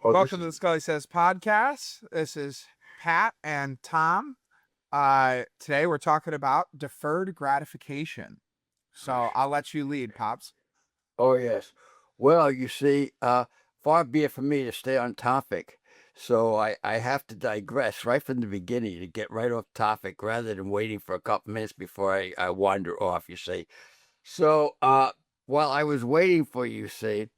Oh, Welcome to the Scully Sez podcast. This is Pat and Tom. Today we're talking about deferred gratification. So I'll let you lead, Pops. oh yes. Well, you see, far be it from me to stay on topic. So I have to digress right from the beginning to get right off topic rather than waiting for a couple minutes before I wander off, you see. So while I was waiting for you, see,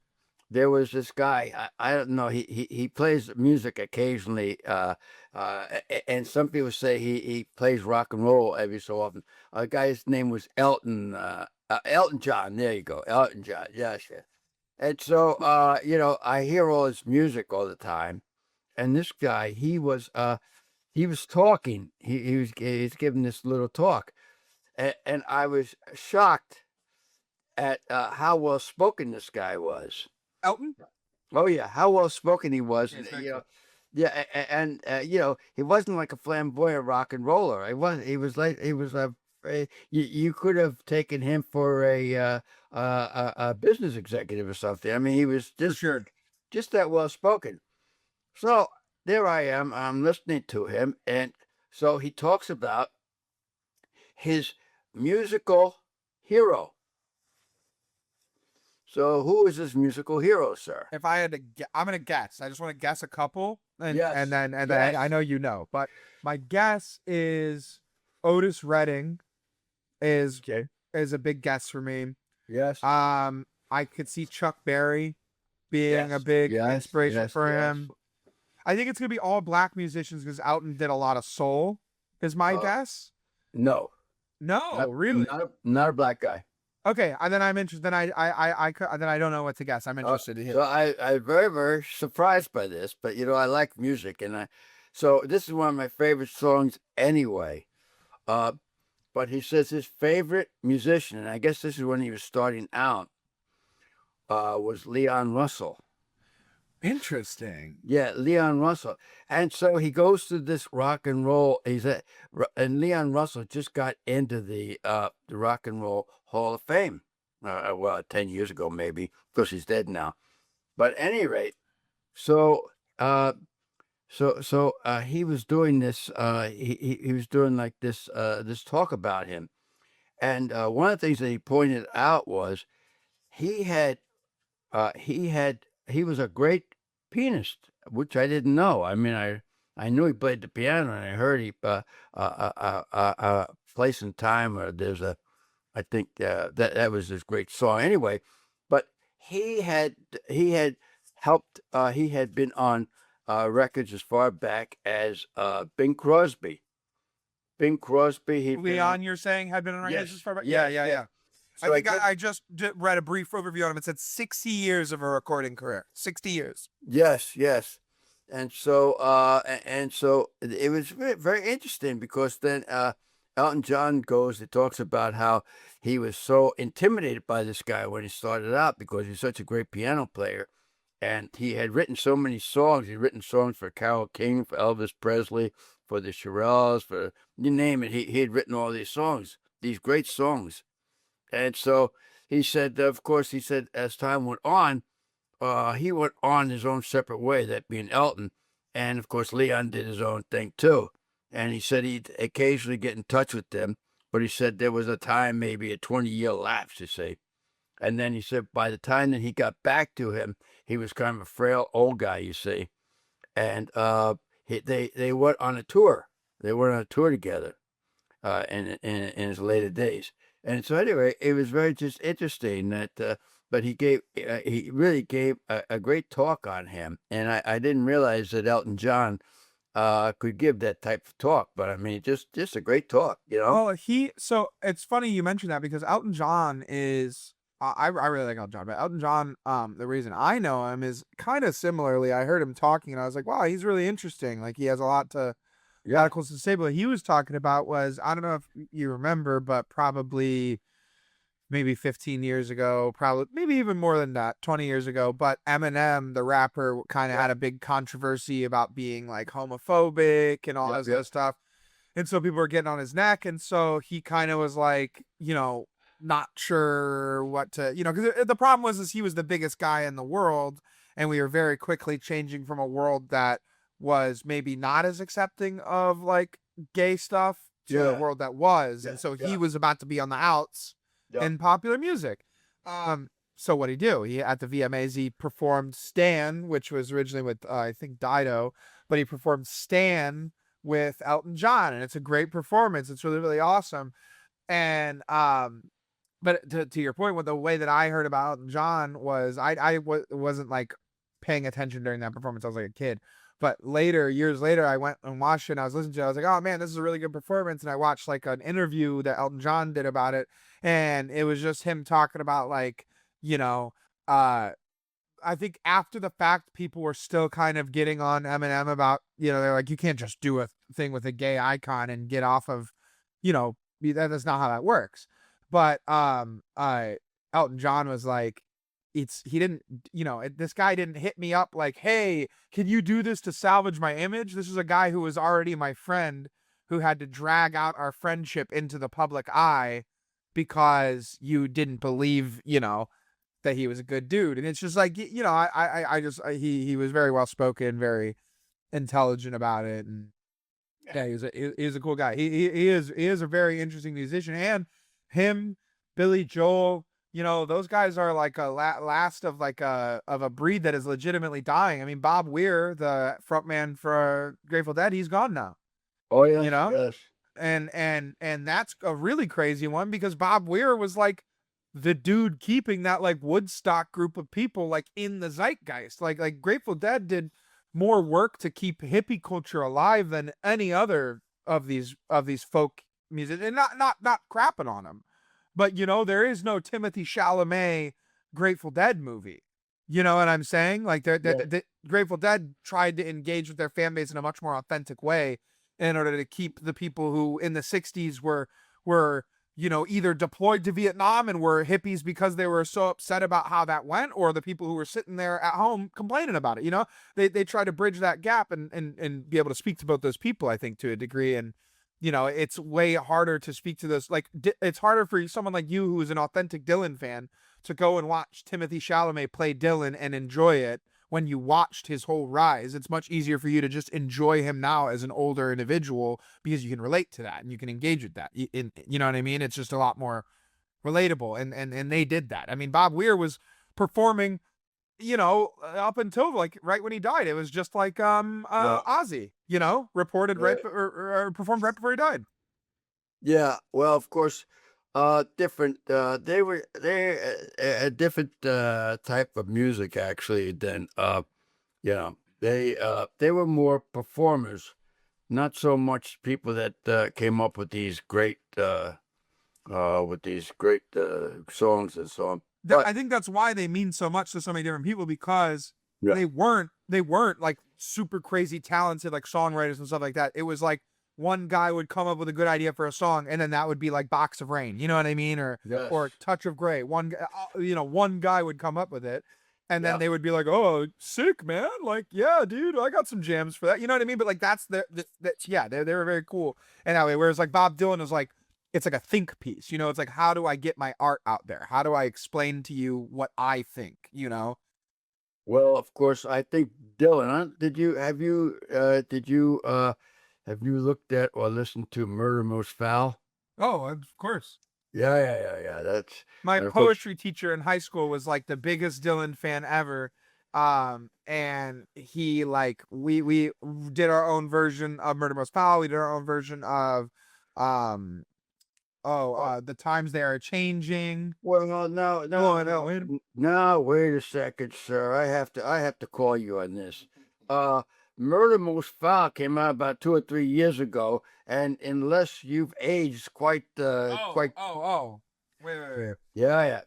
there was this guy. I don't know. He plays music occasionally, and some people say he plays rock and roll every so often. A guy's name was Elton John. There you go, Elton John. Yes, yes. And so, I hear all his music all the time. And this guy, he was talking. He's giving this little talk, and I was shocked at how well spoken this guy was. Elton? Oh yeah, how well spoken he was, Yes, and very cool. yeah, and he wasn't like a flamboyant rock and roller. He was, he was you could have taken him for a business executive or something. I mean, he was For sure. just that well spoken. So there I am, I'm listening to him, and so he talks about his musical hero. So who is his musical hero, sir? If I had to, I'm gonna guess. I just want to guess a couple, and Yes, then I yes. know you know, but my guess is Otis Redding is Okay. is a big guess for me. Yes. I could see Chuck Berry being a Yes. big Yes. inspiration Yes. for Yes. him. I think it's gonna be all black musicians because Elton did a lot of soul. Is my Uh, guess? no, No, really. not a black guy. Okay, and then I'm interested. Then I don't know what to guess. I'm interested to hear. So I very, very surprised by this, but I like music, so this is one of my favorite songs anyway. Uh, but he says his favorite musician, and I guess this is when he was starting out, was Leon Russell. Interesting. Yeah, Leon Russell. And so he goes to this rock and roll. And Leon Russell just got into the Rock and Roll Hall of Fame. Well, 10 years ago maybe, because he's dead now. But at any rate, so he was doing this. He was doing like this talk about him, and one of the things that he pointed out was he had he was a great pianist, which I didn't know. I mean, I knew he played the piano, and I heard he place and time, or there's a I think that was his great song anyway. But he had helped. He had been on records as far back as Bing Crosby. Bing Crosby. He'd been on. Leon, you're saying had been on Yes, as far back? Yeah, yes, yeah, yes. yeah. I So I think guess I just read a brief overview on him. It said 60 years of a recording career. 60 years. yes, yes. And so it was very, very interesting because then Elton John goes. It talks about how he was so intimidated by this guy when he started out because he's such a great piano player, and he had written so many songs. He'd written songs for Carole King, for Elvis Presley, for the Shirelles, for you name it. He had written all these songs, these great songs, and so he said, of course, he said as time went on, he went on his own separate way, that being Elton. And of course, Leon did his own thing too. And he said he'd occasionally get in touch with them, but he said there was a time, maybe a 20-year lapse, you see. And then he said by the time that he got back to him, he was kind of a frail old guy, you see. And they went on a tour. They went on a tour together in his later days. And so anyway, it was very just interesting that, but he really gave a great talk on him, and I didn't realize that Elton John could give that type of talk. But I mean, just a great talk, you know. Well, so it's funny you mentioned that because Elton John is I really like Elton John, but Elton John, the reason I know him is kind of similarly. I heard him talking and I was like, wow, he's really interesting. Like he has a lot to Yeah, articles to say. But what he was talking about was I don't know if you remember, but probably maybe 15 years ago, probably maybe even more than that, 20 years ago. But Eminem, the rapper, kind of yeah, had a big controversy about being like homophobic and all yep, this other yep, stuff. And so people were getting on his neck. And so he kind of was like, not sure what to, because the problem was is he was the biggest guy in the world. and we were very quickly changing from a world that was maybe not as accepting of like gay stuff to a Yeah. world that was. Yeah. And so he Yeah. was about to be on the outs Yeah. in popular music. So what he do? He at the VMAs he performed Stan, which was originally with I think Dido, but he performed Stan with Elton John, and it's a great performance. It's really really awesome. And but to your point, with the way that I heard about Elton John was wasn't like paying attention during that performance. I was like a kid. But later, years later, I went and watched it and I was listening to it. I was like, oh man, this is a really good performance. And I watched like an interview that Elton John did about it. And it was just him talking about like, you know, uh, I think after the fact, people were still kind of getting on Eminem about, they're like, you can't just do a thing with a gay icon and get off of, that's not how that works. But Elton John was like, he didn't, this guy didn't hit me up like, hey, can you do this to salvage my image? This is a guy who was already my friend who had to drag out our friendship into the public eye because you didn't believe, that he was a good dude. And it's just like, he was very well spoken, very intelligent about it. And yeah, he's a cool guy. He is a very interesting musician. And him, Billy Joel, those guys are like a last of like of a breed that is legitimately dying. I mean, Bob Weir, the frontman for Grateful Dead, he's gone now. Oh yeah. Yes. Yes. And that's a really crazy one because Bob Weir was like the dude keeping that like Woodstock group of people like in the zeitgeist. Like Grateful Dead did more work to keep hippie culture alive than any other of these folk music, and not crapping on them. But there is no Timothy Chalamet Grateful Dead movie. You know what I'm saying? Like the Grateful Dead tried to engage with their fan base in a much more authentic way in order to keep the people who in the 60s were either deployed to Vietnam and were hippies because they were so upset about how that went, or the people who were sitting there at home complaining about it. They try to bridge that gap and be able to speak to both those people, I think, to a degree. And it's way harder to speak to those. Like, it's harder for someone like you who is an authentic Dylan fan to go and watch Timothy Chalamet play Dylan and enjoy it when you watched his whole rise. It's much easier for you to just enjoy him now as an older individual because you can relate to that and you can engage with that. You know what I mean? It's just a lot more relatable. And they did that. I mean, Bob Weir was performing, up until like right when he died. It was just like Ozzy, reported right or performed right before he died. Yeah, well, of course, different. They a different type of music actually than they were more performers, not so much people that came up with these great songs and so on. I think that's why they mean so much to so many different people, because Yeah. they weren't like super crazy talented like songwriters and stuff like that. It was like one guy would come up with a good idea for a song, and then that would be like Box of Rain, you know what I mean, or Touch of Grey. One guy would come up with it, and then they would be like, "Oh, sick, man! Like, yeah, dude, I got some jams for that." You know what I mean? But like, that's they were very cool. And that way, whereas like Bob Dylan is like, it's like a think piece, it's like, how do I get my art out there? How do I explain to you what I think, Well, of course, I think Dylan. Have you looked at or listened to Murder Most Foul? Oh, of course. Yeah. That's my and of course, poetry teacher in high school was like the biggest Dylan fan ever. And he like we did our own version of Murder Most Foul. We did our own version of The Times They Are Changing. well, no, wait a second, sir. I have to call you on this. Murder Most Foul came out about 2 or 3 years ago, and unless you've aged quite. Wait. Yeah.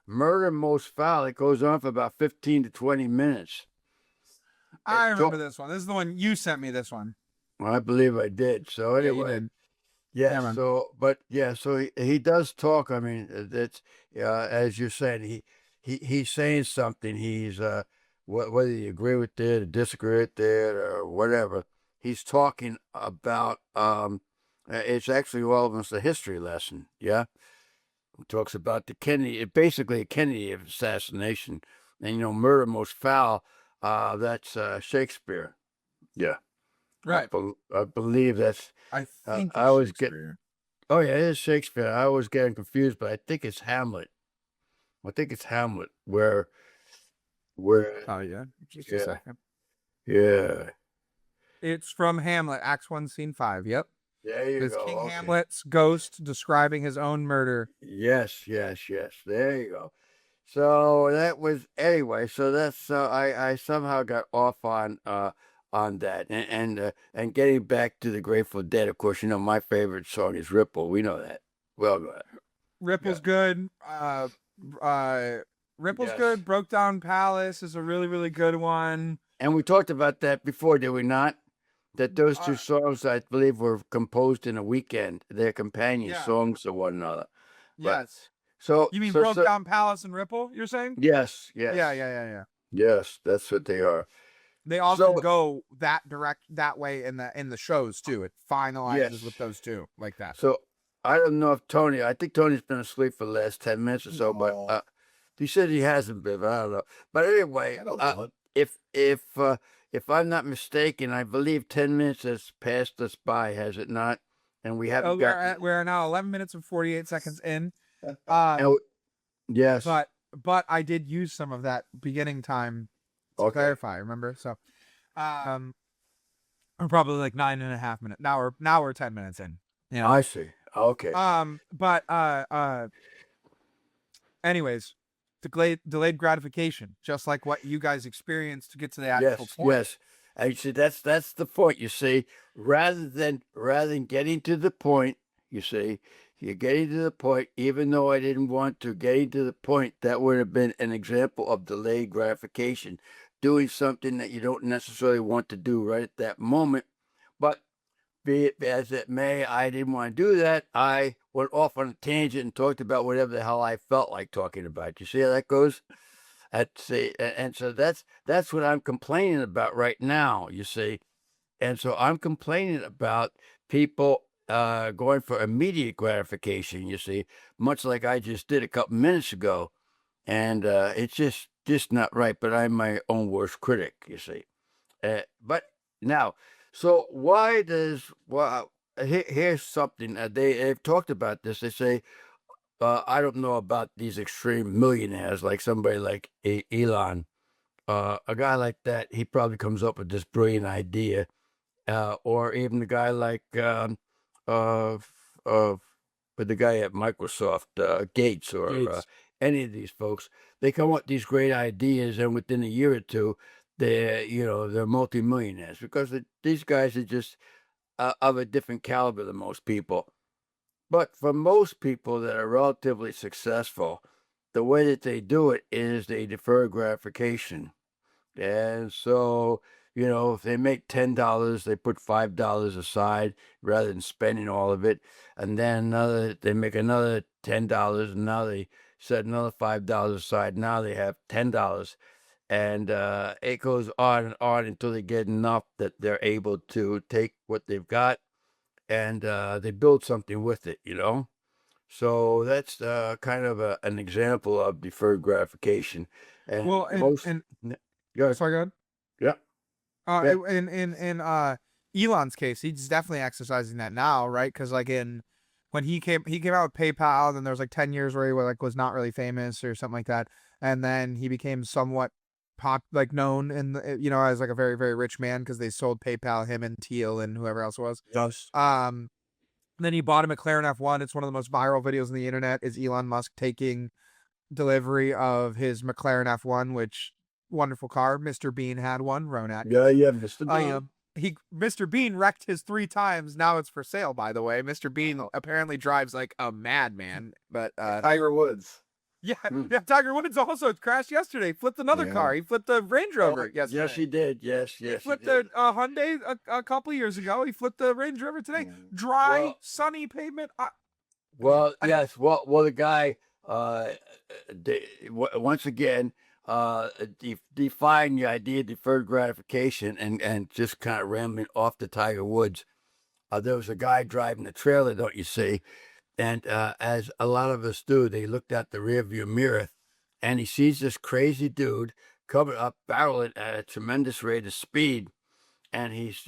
Murder Most Foul. It goes on for about 15 to 20 minutes. I remember this one. This is the one you sent me. This one. I believe I did. So anyway, yeah. So he does talk. I mean, it's as you're saying, he's saying something. He's whether you agree with it or disagree with it or whatever, he's talking about. It's actually almost a history lesson. Yeah, he talks about the Kennedy, basically a Kennedy assassination, and Murder Most Foul. That's Shakespeare. Yeah, Right. I believe that's. I think I it's always get. Shakespeare. Oh yeah, it is Shakespeare. I always getting confused, but I think it's Hamlet. I think it's Hamlet where Oh yeah, just a yeah second. yeah. It's from Hamlet, Acts 1, Scene 5. Yep. There you It's go. King Okay. Hamlet's ghost describing his own murder. Yes, yes, yes. There you go. So that was anyway. So that's I somehow got off on that and getting back to the Grateful Dead. Of course, you know my favorite song is Ripple. We know that. Well, Ripple's yeah. good. Ripple's Yes. good. Broke Down Palace is a really, really good one. And we talked about that before, did we not? That those two Uh, songs, I believe, were composed in a weekend. They're companion yeah. songs to one another. But Yes. so You mean so Broke so Down Palace and Ripple, you're saying? yes, Yeah, yes, yeah, yeah, yeah. yes. That's what they are. They often So go that way in the shows too. It finalizes with yes. those two like that. So I don't know if Tony. I think Tony's been asleep for the last 10 minutes or so. But No, he said he hasn't been. But I don't know. But anyway, I don't know it. if I'm not mistaken, I believe 10 minutes has passed us by, has it not? And we haven't gotten. We're now 11 minutes and 48 seconds in. And yes. But I did use some of that beginning time to Okay. clarify. Remember, so we're probably like 9.5 minutes. Now we're 10 minutes in. You know. I see. Okay. Anyways, delayed gratification, just like what you guys experienced to get to the actual Yes. point. Yes. And you see, that's the point. You see, rather than getting to the point, you see, you're getting to the point. Even though I didn't want to, getting to the point, that would have been an example of delayed gratification, doing something that you don't necessarily want to do right at that moment. But be it as it may, I didn't want to do that. I went off on a tangent and talked about whatever the hell I felt like talking about. You see how that goes? And so that's what I'm complaining about right now. You see, and so I'm complaining about people going for immediate gratification. You see, much like I just did a couple minutes ago, and it's just not right. But I'm my own worst critic. You see, but now, so why does here's something they've talked about this. They say I don't know about these extreme millionaires like somebody like Elon. A guy like that, he probably comes up with this brilliant idea. Or even the guy like uh, uh, but the guy at Microsoft, Gates, or Gates. any of these folks, they come up with these great ideas, and within a year or two, they're multimillionaires because these guys are just of a different caliber than most people. But for most people that are relatively successful, the way that they do it is they defer gratification. And so, if they make $10, they put $5 aside rather than spending all of it. And then they make another $10, and now they set another $5 aside. Now they have $10. And it goes on and on until they get enough that they're able to take what they've got and they build something with it. So that's kind of an example of deferred gratification. And Well, most, yeah, sorry, go ahead. yeah, yeah, In Elon's case, he's definitely exercising that now, right? Because like when he came out with PayPal, then there was like 10 years where he was not really famous or something like that, and then he became somewhat known in as like a very, very rich man because they sold PayPal, him and Thiel and whoever else it was. yes, Then he bought a McLaren F1. It's one of the most viral videos on the internet. Is Elon Musk taking delivery of his McLaren F1, which wonderful car. Mr. Bean had one. Ronak. yeah, Mr. Bean. Mr. Bean wrecked his 3 times. Now it's for sale, by the way. Mr. Bean apparently drives like a madman. But Tiger Woods. yeah, Tiger Woods also crashed yesterday. Flipped another car. He flipped a Range Rover yesterday. Yes, he did. Yes, He yes. flipped he did. a Hyundai a couple years ago. He flipped the Range Rover today. Dry, Well- sunny pavement. Well, yes. Well, the guy, once again, define the idea of deferred gratification and just kind of rambling off the Tiger Woods. There was a guy driving a trailer, don't you see? And as a lot of us do, they looked out the rearview mirror and he sees this crazy dude covered up, barreling at a tremendous rate of speed, and he's,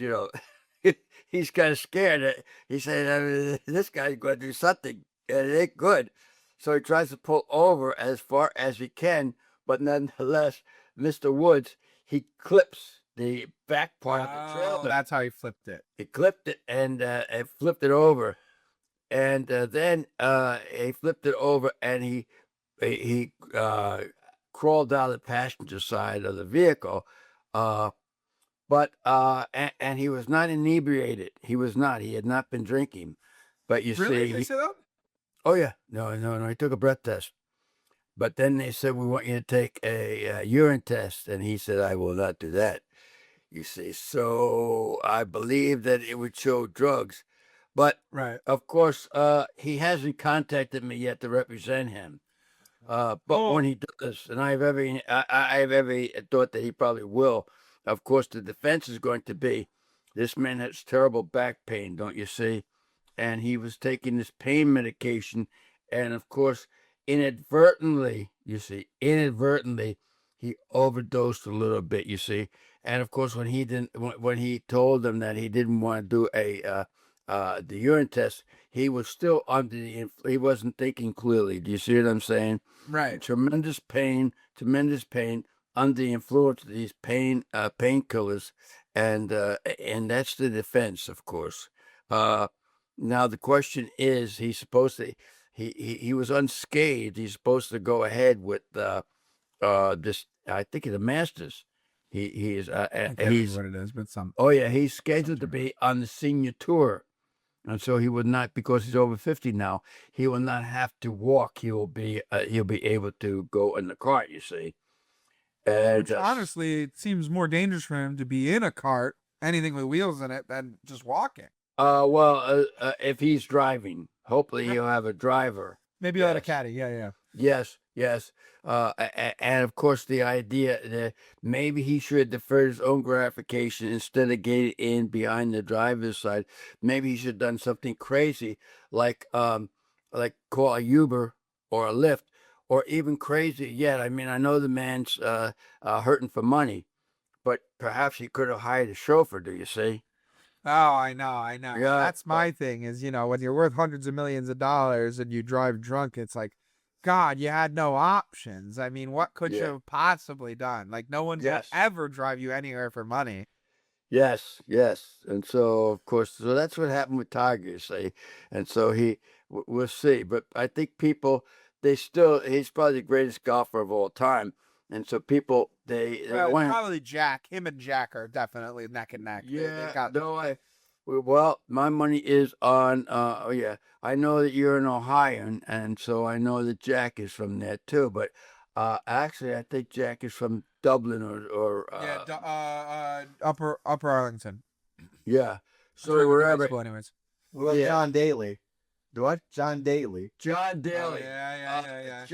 he's kind of scared. He said, "This guy's going to do something, and it ain't good." So he tries to pull over as far as he can, but nonetheless, Mr. Woods, he clips the back part of the trailer. That's how he flipped it. He clipped it and flipped it over, and then he flipped it over, and he crawled down the passenger side of the vehicle, but and he was not inebriated. He was not. He had not been drinking. But you Really? see, They say that? oh yeah, no. He took a breath test, but then they said we want you to take a urine test, and he said I will not do that. You see, so I believe that it would show drugs, but Right. of course, he hasn't contacted me yet to represent him. But Oh. when he does, and I have every thought that he probably will. Of course, the defense is going to be, this man has terrible back pain, don't you see? And he was taking this pain medication, and of course, inadvertently, he overdosed a little bit. You see, and of course, when he told them that he didn't want to do the urine test, he was still under he wasn't thinking clearly. Do you see what I'm saying? Right. Tremendous pain under the influence of these painkillers, and that's the defense, of course. Now the question is, he's supposed to he was unscathed. He's supposed to go ahead with this. I think the Masters. He is I can't remember what it is, but some. oh yeah, he's scheduled to be on the senior tour. And so he would not, because he's over 50 now, he will not have to walk. He'll be able to go in the cart, you see. And Which honestly, it seems more dangerous for him to be in a cart, anything with wheels in it, than just walking. If he's driving, hopefully he'll have a driver. Maybe let a caddy. Yeah. Yes. And of course, the idea that maybe he should defer his own gratification instead of getting in behind the driver's side. Maybe he should have done something crazy, like call a Uber or a Lyft, or even crazy yet. I mean, I know the man's hurting for money, but perhaps he could have hired a chauffeur. Do you see? Oh, I know. Yeah, That's my thing is, when you're worth hundreds of millions of dollars and you drive drunk, it's like, God, you had no options. I mean, what could you have possibly done? Like, no one will ever drive you anywhere for money. Yes. And so, of course, so that's what happened with Tiger, you see. And so we'll see. But I think people, he's probably the greatest golfer of all time. And so people, probably Jack. Him and Jack are definitely neck and neck. Well, my money is on, I know that you're in Ohio, and so I know that Jack is from there too. But actually, I think Jack is from Dublin or Upper Arlington. Yeah. So wherever. Anyways. Well, John Daly. What? John Daly. John Daly. Yeah.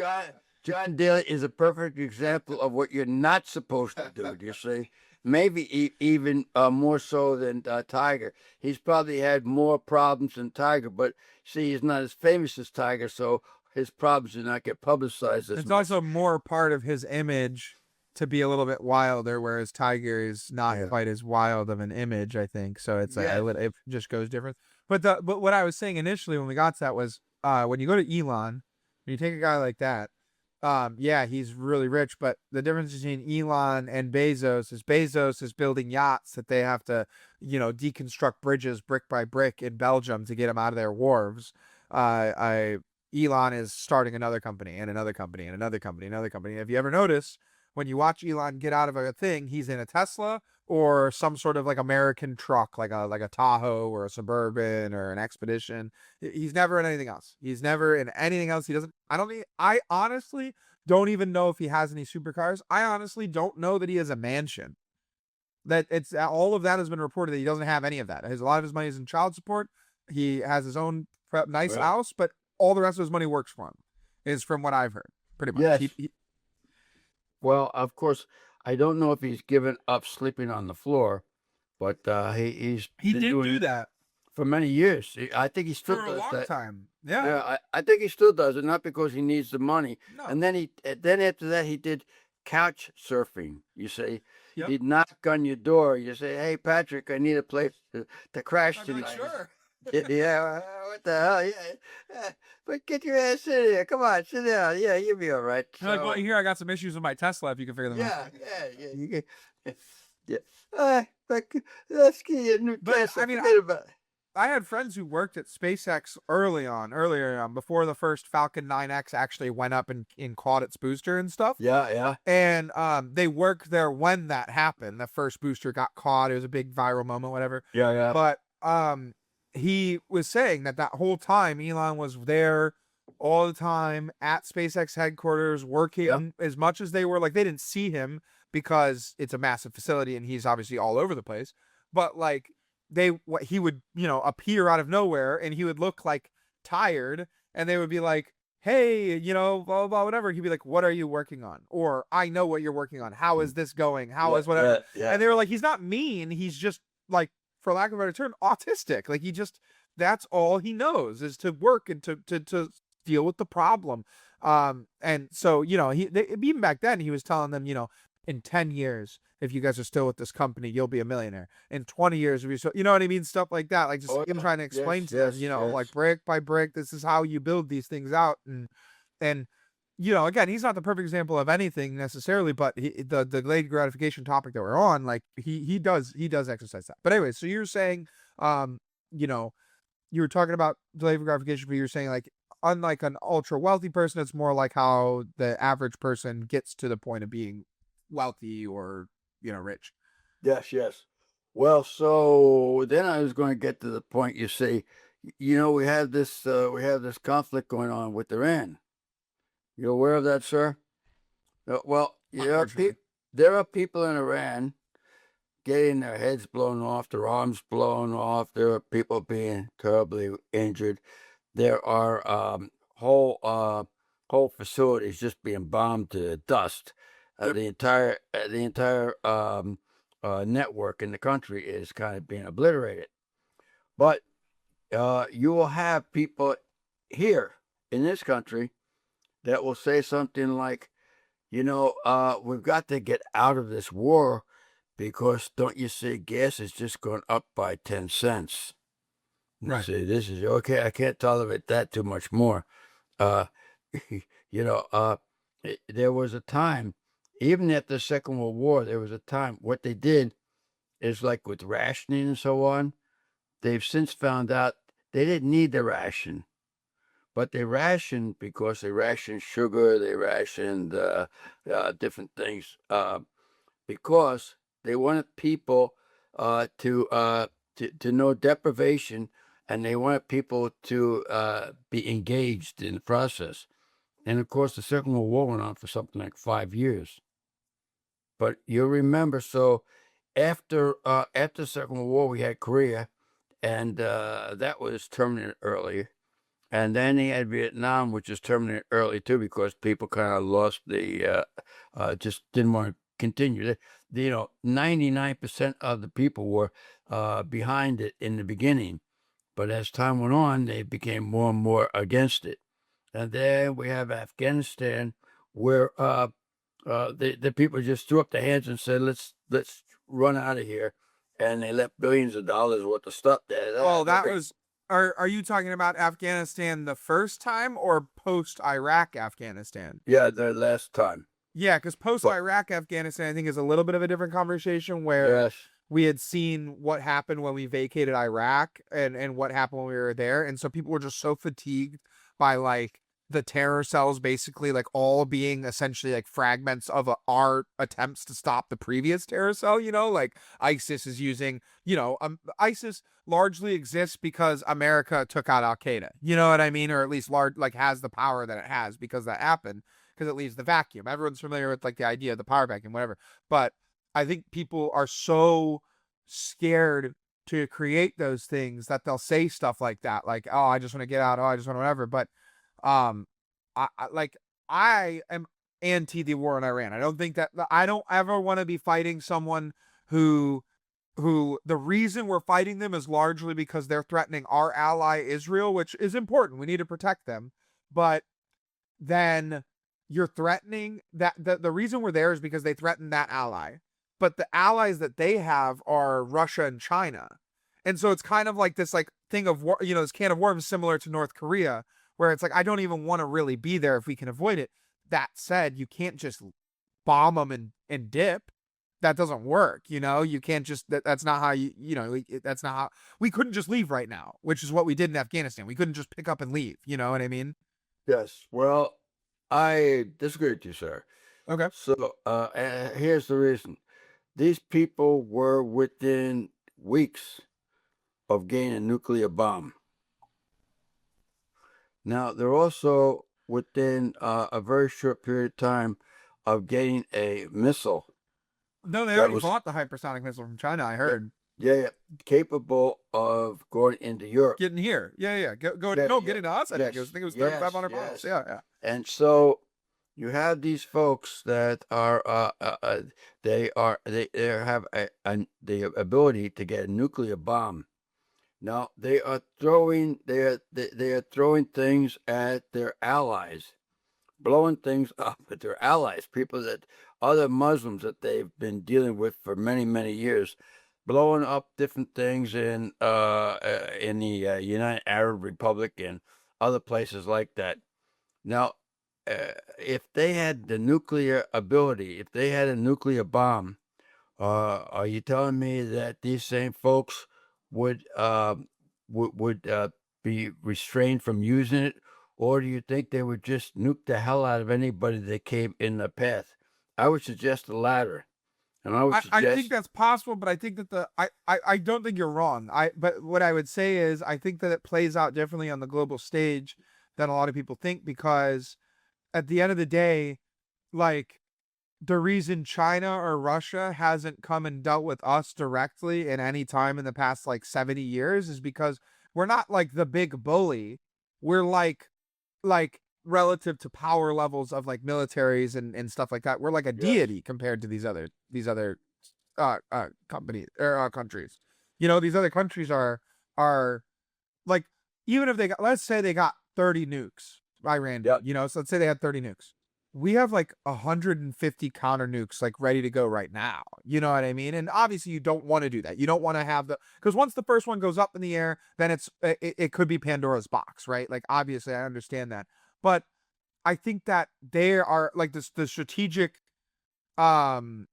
John Daly is a perfect example of what you're not supposed to do. You see. Maybe even more so than Tiger. He's probably had more problems than Tiger, but see, he's not as famous as Tiger, so his problems do not get publicized as much. It's also more part of his image to be a little bit wilder, whereas Tiger is not quite as wild of an image, I think. So it's like it just goes different. But what I was saying initially when we got to that was when you go to Elon, when you take a guy like that, he's really rich, but the difference between Elon and Bezos is building yachts that they have to, deconstruct bridges brick by brick in Belgium to get them out of their wharves. Elon is starting another company and another company and another company, another company. If you ever notice, when you watch Elon get out of a thing, he's in a Tesla or some sort of like American truck, like a Tahoe or a Suburban or an Expedition. He's never in anything else. He doesn't. I honestly don't even know if he has any supercars. I honestly don't know that he has a mansion. That it's all of that has been reported that he doesn't have any of that. A lot of his money is in child support. He has his own nice house, but all the rest of his money works for him, is from what I've heard. Pretty much. Yes. Well, of course, I don't know if he's given up sleeping on the floor, but he did do that for many years. I think he still for a does long that. time. Yeah, I think he still does it, not because he needs the money. No. And then after that he did couch surfing. You say, Yep. he'd knock on your door. You say, "Hey, Patrick, I need a place to crash I'd be like, tonight." sure. Yeah, what the hell? Yeah, but get your ass in here. Come on, sit down. Yeah, you'll be all right. You're like, well, So, here I got some issues with my Tesla. If you can figure them out. yeah. You can, yeah. But let's get you a new But, Tesla. I mean, Forget about it. I had friends who worked at SpaceX earlier on, before the first Falcon 9X actually went up and caught its booster and stuff. Yeah. And they worked there when that happened. The first booster got caught. It was a big viral moment, whatever. Yeah. But he was saying that whole time Elon was there all the time at SpaceX headquarters working as much as they were. Like, they didn't see him because it's a massive facility and he's obviously all over the place. But like, he would, appear out of nowhere and he would look like tired and they would be like, "Hey, blah, blah, blah, whatever." He'd be like, "What are you working on?" Or, "I know what you're working on. How is this going? How is whatever?" Yeah. And they were like, he's not mean. He's just, like, for lack of a better term, autistic. Like, that's all he knows is to work and to deal with the problem. And so, even back then he was telling them, in 10 years, if you guys are still with this company, you'll be a millionaire. In 20 years, if you're still, you know what I mean? Stuff like that. Like, just him trying to explain to them, like, brick by brick, this is how you build these things out. And again, he's not the perfect example of anything necessarily, but the delayed gratification topic that we're on, like, he does exercise that. But anyway, so you're saying, you were talking about delayed gratification, but you're saying, like, unlike an ultra wealthy person, it's more like how the average person gets to the point of being wealthy or rich. Yes. Well, so then I was going to get to the point. You see, we have this conflict going on with Iran. You aware of that, sir? Well, there are people in Iran getting their heads blown off, their arms blown off. There are people being terribly injured. There are whole facilities just being bombed to dust. The entire network in the country is kind of being obliterated. But you will have people here in this country that will say something like, we've got to get out of this war because don't you see gas is just going up by 10 cents. Right. See, this is okay. I can't tolerate that too much more. There was a time, even after the Second World War, there was a time, what they did is, like with rationing and so on, they've since found out they didn't need the ration, but they rationed because they rationed sugar, they rationed different things, because they wanted people to know deprivation, and they wanted people to be engaged in the process. And of course, the Second World War went on for something like 5 years. But you'll remember, so after the Second World War, we had Korea, and that was terminated early. And then he had Vietnam, which was terminated early too, because people kind of lost just didn't want to continue. 99% of the people were behind it in the beginning, but as time went on, they became more and more against it. And then we have Afghanistan, where the people just threw up their hands and said, "Let's run out of here," and they left billions of dollars worth of stuff there. Well, that was. Are you talking about Afghanistan the first time or post-Iraq Afghanistan? Yeah, the last time. Yeah, because post-Iraq Afghanistan, I think, is a little bit of a different conversation where we had seen what happened when we vacated Iraq and what happened when we were there. And so people were just so fatigued by, like, the terror cells basically, like, all being essentially like fragments of our attempts to stop the previous terror cell, like ISIS is using, ISIS largely exists because America took out Al-Qaeda, you know what I mean? Or at least has the power that it has because that happened, because it leaves the vacuum. Everyone's familiar with, like, the idea of the power vacuum, whatever. But I think people are so scared to create those things that they'll say stuff like that. Like, "Oh, I just want to get out. Oh, I just want to whatever." But I am anti the war in Iran. I don't think that I don't ever want to be fighting someone who the reason we're fighting them is largely because they're threatening our ally Israel, which is important. We need to protect them. But then you're threatening that the reason we're there is because they threatened that ally. But the allies that they have are Russia and China. And so it's kind of like this like thing of war, this can of worms similar to North Korea, where it's like I don't even want to really be there if we can avoid it. That said, you can't just bomb them and dip. That doesn't work. You can't just that's not how that's not how we couldn't just leave right now, which is what we did in Afghanistan. We couldn't just pick up and leave. You know what I mean? Yes. Well, I disagree with you, sir. Okay. So here's the reason. These people were within weeks of getting a nuclear bomb. Now, they're also within a very short period of time of getting a missile. No, they already bought the hypersonic missile from China, I heard. Yeah, capable of going into Europe. Getting here. Yeah. Getting to us. I think it was 3,500 miles. Yeah. And so you have these folks that are they have the ability to get a nuclear bomb. Now they are throwing things at their allies, blowing things up at their allies, people that other Muslims that they've been dealing with for many years, blowing up different things in the United Arab Republic and other places like that. Now, if they had the nuclear ability, if they had a nuclear bomb, are you telling me that these same folks would be restrained from using it, or do you think they would just nuke the hell out of anybody that came in the path? I would suggest the latter, and I think that's possible, but I think that I don't think you're wrong. But what I would say is I think that it plays out differently on the global stage than a lot of people think, because at the end of the day, like, the reason China or Russia hasn't come and dealt with us directly in any time in the past like 70 years is because we're not like the big bully. We're like relative to power levels of like militaries and stuff like that. We're like a deity compared to these other companies or countries. These other countries are like, even if let's say they got 30 nukes, Iran did, so let's say they had 30 nukes. We have like 150 counter nukes like ready to go right now. You know what I mean? And obviously you don't want to do that. You don't want to have because once the first one goes up in the air, then it could be Pandora's box, right? Like, obviously I understand that. But I think that there are like the strategic element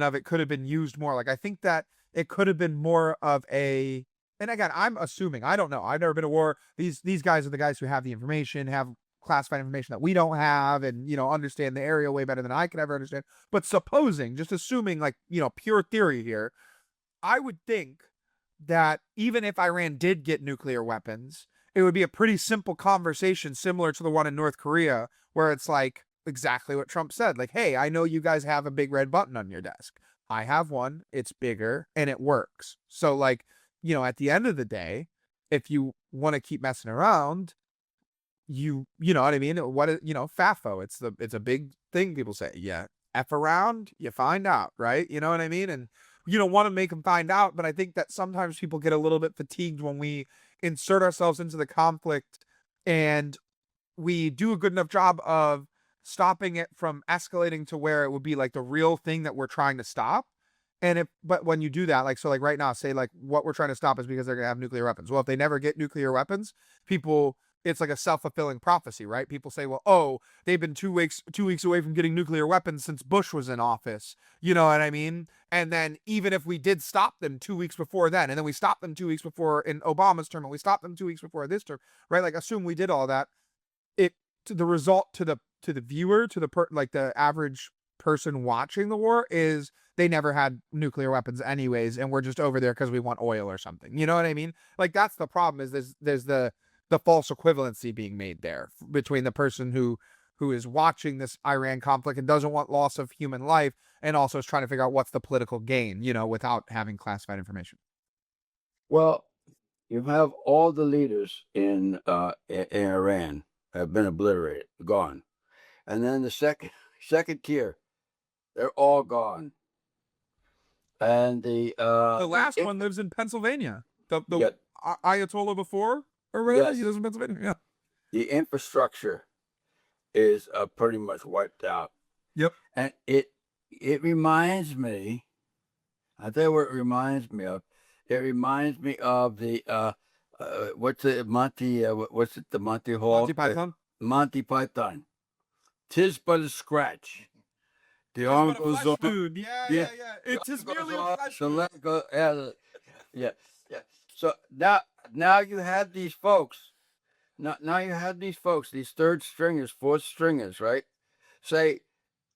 of it could have been used more. Like, I think that it could have been more of a, and again, I'm assuming, I don't know. I've never been to war. These guys are the guys who have the information, have classified information that we don't have, and understand the area way better than I could ever understand. But just assuming like pure theory here, I would think that even if Iran did get nuclear weapons, it would be a pretty simple conversation similar to the one in North Korea, where it's like exactly what Trump said, like, hey, I know you guys have a big red button on your desk. I have one, it's bigger and it works. So like, at the end of the day, if you want to keep messing around, you know what I mean? FAFO, it's a big thing people say. Yeah, F around, you find out, right? You know what I mean? And you don't want to make them find out, but I think that sometimes people get a little bit fatigued when we insert ourselves into the conflict and we do a good enough job of stopping it from escalating to where it would be like the real thing that we're trying to stop. But when you do that, like, so like right now, say like what we're trying to stop is because they're going to have nuclear weapons. Well, if they never get nuclear weapons, it's like a self-fulfilling prophecy, right? People say, well, oh, they've been 2 weeks away from getting nuclear weapons since Bush was in office. You know what I mean? And then even if we did stop them 2 weeks before then, and then we stopped them 2 weeks before in Obama's term, and we stopped them 2 weeks before this term, right? Like, assume we did all that. The result to the viewer, to the average person watching the war is they never had nuclear weapons anyways, and we're just over there because we want oil or something. You know what I mean? Like, that's the problem, is there's the false equivalency being made there between the person who is watching this Iran conflict and doesn't want loss of human life, and also is trying to figure out what's the political gain, without having classified information. Well, you have all the leaders in Iran have been obliterated, gone. And then the second tier, they're all gone. And the last one lives in Pennsylvania. The Ayatollah before, or whatever, he lives in Pennsylvania. Yeah. The infrastructure is pretty much wiped out. Yep. And it reminds me. I tell you what it reminds me of. It reminds me of the what's it Monty? What's it? The Monty Hall? Monty Python. Monty Python. 'Tis but a scratch. The It's arm but a goes flesh on. wound. Yeah. Yeah. It The is arm merely goes a on, flesh the wound. leg goes- yeah. So now you have these folks. Now you have these folks, these third stringers, fourth stringers, right? Say,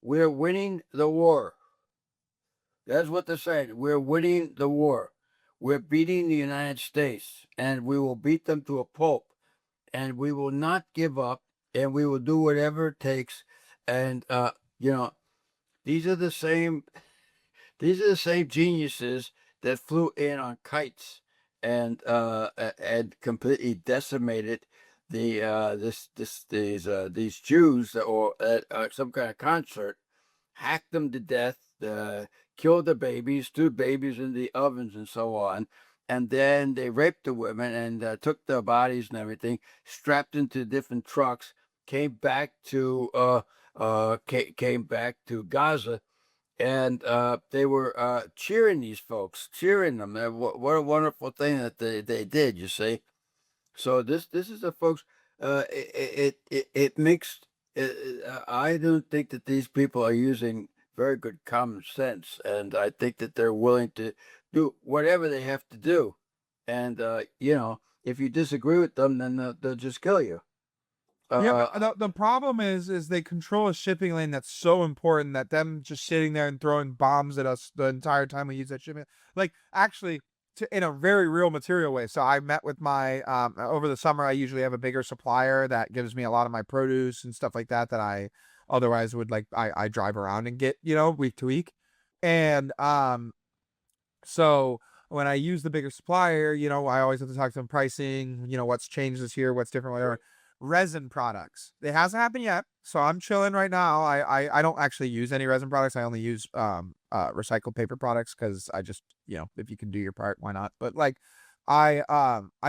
we're winning the war. That's what they're saying. We're winning the war. We're beating the United States, and we will beat them to a pulp. And we will not give up, and we will do whatever it takes. And you know, these are the same. These are the same geniuses that flew in on kites and completely decimated these Jews or at some kind of concert, hacked them to death, killed the babies, threw babies in the ovens and so on. And then they raped the women and took their bodies and everything, strapped into different trucks, came back to came back to Gaza, and they were cheering these folks, cheering them. What a wonderful thing that they did. You see, so this is the folks. It makes. I don't think that these people are using very good common sense, and I think that they're willing to do whatever they have to do. And if you disagree with them, then they'll just kill you. Yeah, but the problem is they control a shipping lane that's so important that them just sitting there and throwing bombs at us the entire time we use that shipping, like actually in a very real material way. So I met with my over the summer. I usually have a bigger supplier that gives me a lot of my produce and stuff like that I otherwise would I drive around and get week to week, and so when I use the bigger supplier, I always have to talk to them pricing, what's changed this year, what's different, whatever. Resin products. It hasn't happened yet, so I'm chilling right now. I don't actually use any resin products. I only use recycled paper products because I just if you can do your part, why not? But I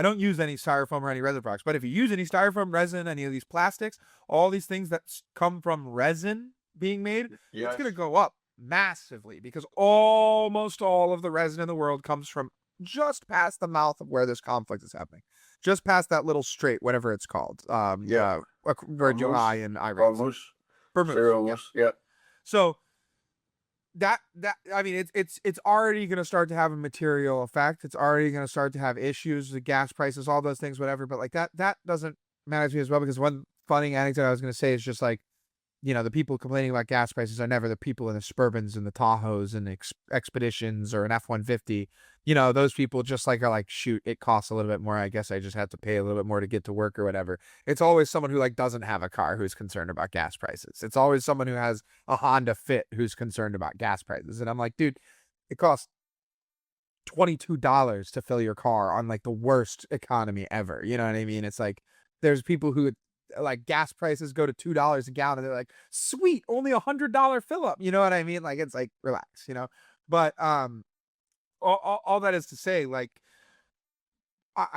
don't use any styrofoam or any resin products. But if you use any styrofoam, resin, any of these plastics, all these things that come from resin being made, it's gonna go up massively because almost all of the resin in the world comes from just past the mouth of where this conflict is happening. Just past that little strait, whatever it's called. Where July and Iran. Bermuda. Yeah. So that I mean it's already going to start to have a material effect. It's already going to start to have issues, the gas prices, all those things, whatever. But that doesn't matter to me as well because one funny anecdote I was going to say is just the people complaining about gas prices are never the people in the Suburbans and the Tahoes and Expeditions or an F-150. Those people just are like, shoot, it costs a little bit more. I guess I just have to pay a little bit more to get to work or whatever. It's always someone who doesn't have a car who's concerned about gas prices. It's always someone who has a Honda Fit who's concerned about gas prices. And I'm like, dude, it costs $22 to fill your car on the worst economy ever. You know what I mean? It's there's people who gas prices go to $2 a gallon and they're like, sweet, only $100 fill up. You know what I mean? It's relax, but all that is to say, I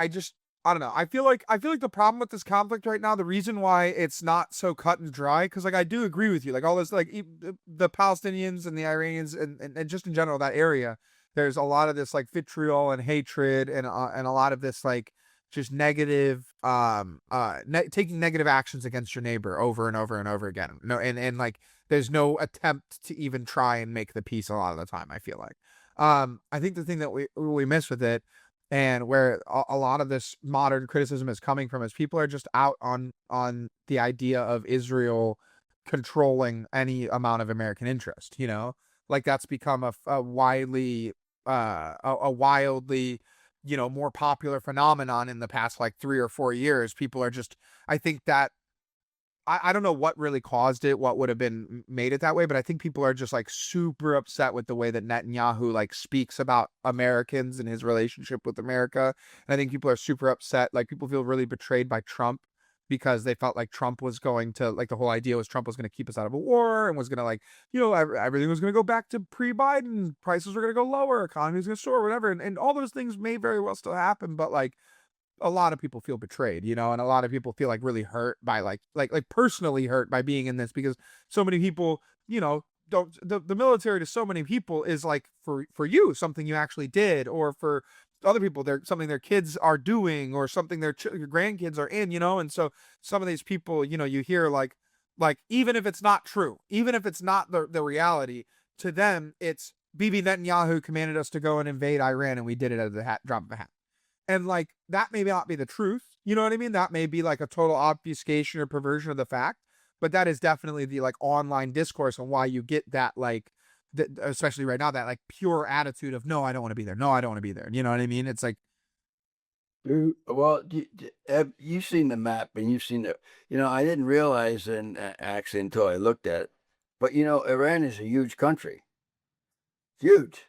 don't know. I feel like the problem with this conflict right now, the reason why it's not so cut and dry, because I do agree with you, all this the Palestinians and the Iranians and just in general that area, there's a lot of this vitriol and hatred and a lot of this just negative taking negative actions against your neighbor over and over and over again. No, and there's no attempt to even try and make the peace a lot of the time, I feel like. I think the thing that we miss with it and where a lot of this modern criticism is coming from is people are just out on the idea of Israel controlling any amount of American interest, that's become a wildly more popular phenomenon in the past 3 or 4 years. People are just, I think that I don't know what really caused it, what would have been made it that way, but I think people are just super upset with the way that Netanyahu speaks about Americans and his relationship with America. And I think people are super upset. People feel really betrayed by Trump because they felt like Trump was going to the whole idea was Trump was going to keep us out of a war and was going to everything was going to go back to pre-Biden, prices were going to go lower, economy was going to soar, whatever. And all those things may very well still happen, but a lot of people feel betrayed, and a lot of people feel like really hurt by like personally hurt by being in this, because so many people, don't the military to so many people is like for you something you actually did, or for other people they're something their kids are doing, or something your grandkids are in, and so some of these people, you hear like even if it's not true, even if it's not the reality, to them it's Bibi Netanyahu commanded us to go and invade Iran and we did it at the drop of a hat. And like that may not be the truth, you know what I mean? That may be like a total obfuscation or perversion of the fact, but that is definitely the like online discourse on why you get that like especially right now, that like pure attitude of no, I don't want to be there. No, I don't want to be there. You know what I mean? It's like, Well, you've seen the map and you've seen the, I didn't realize actually until I looked at it, but Iran is a huge country. Huge.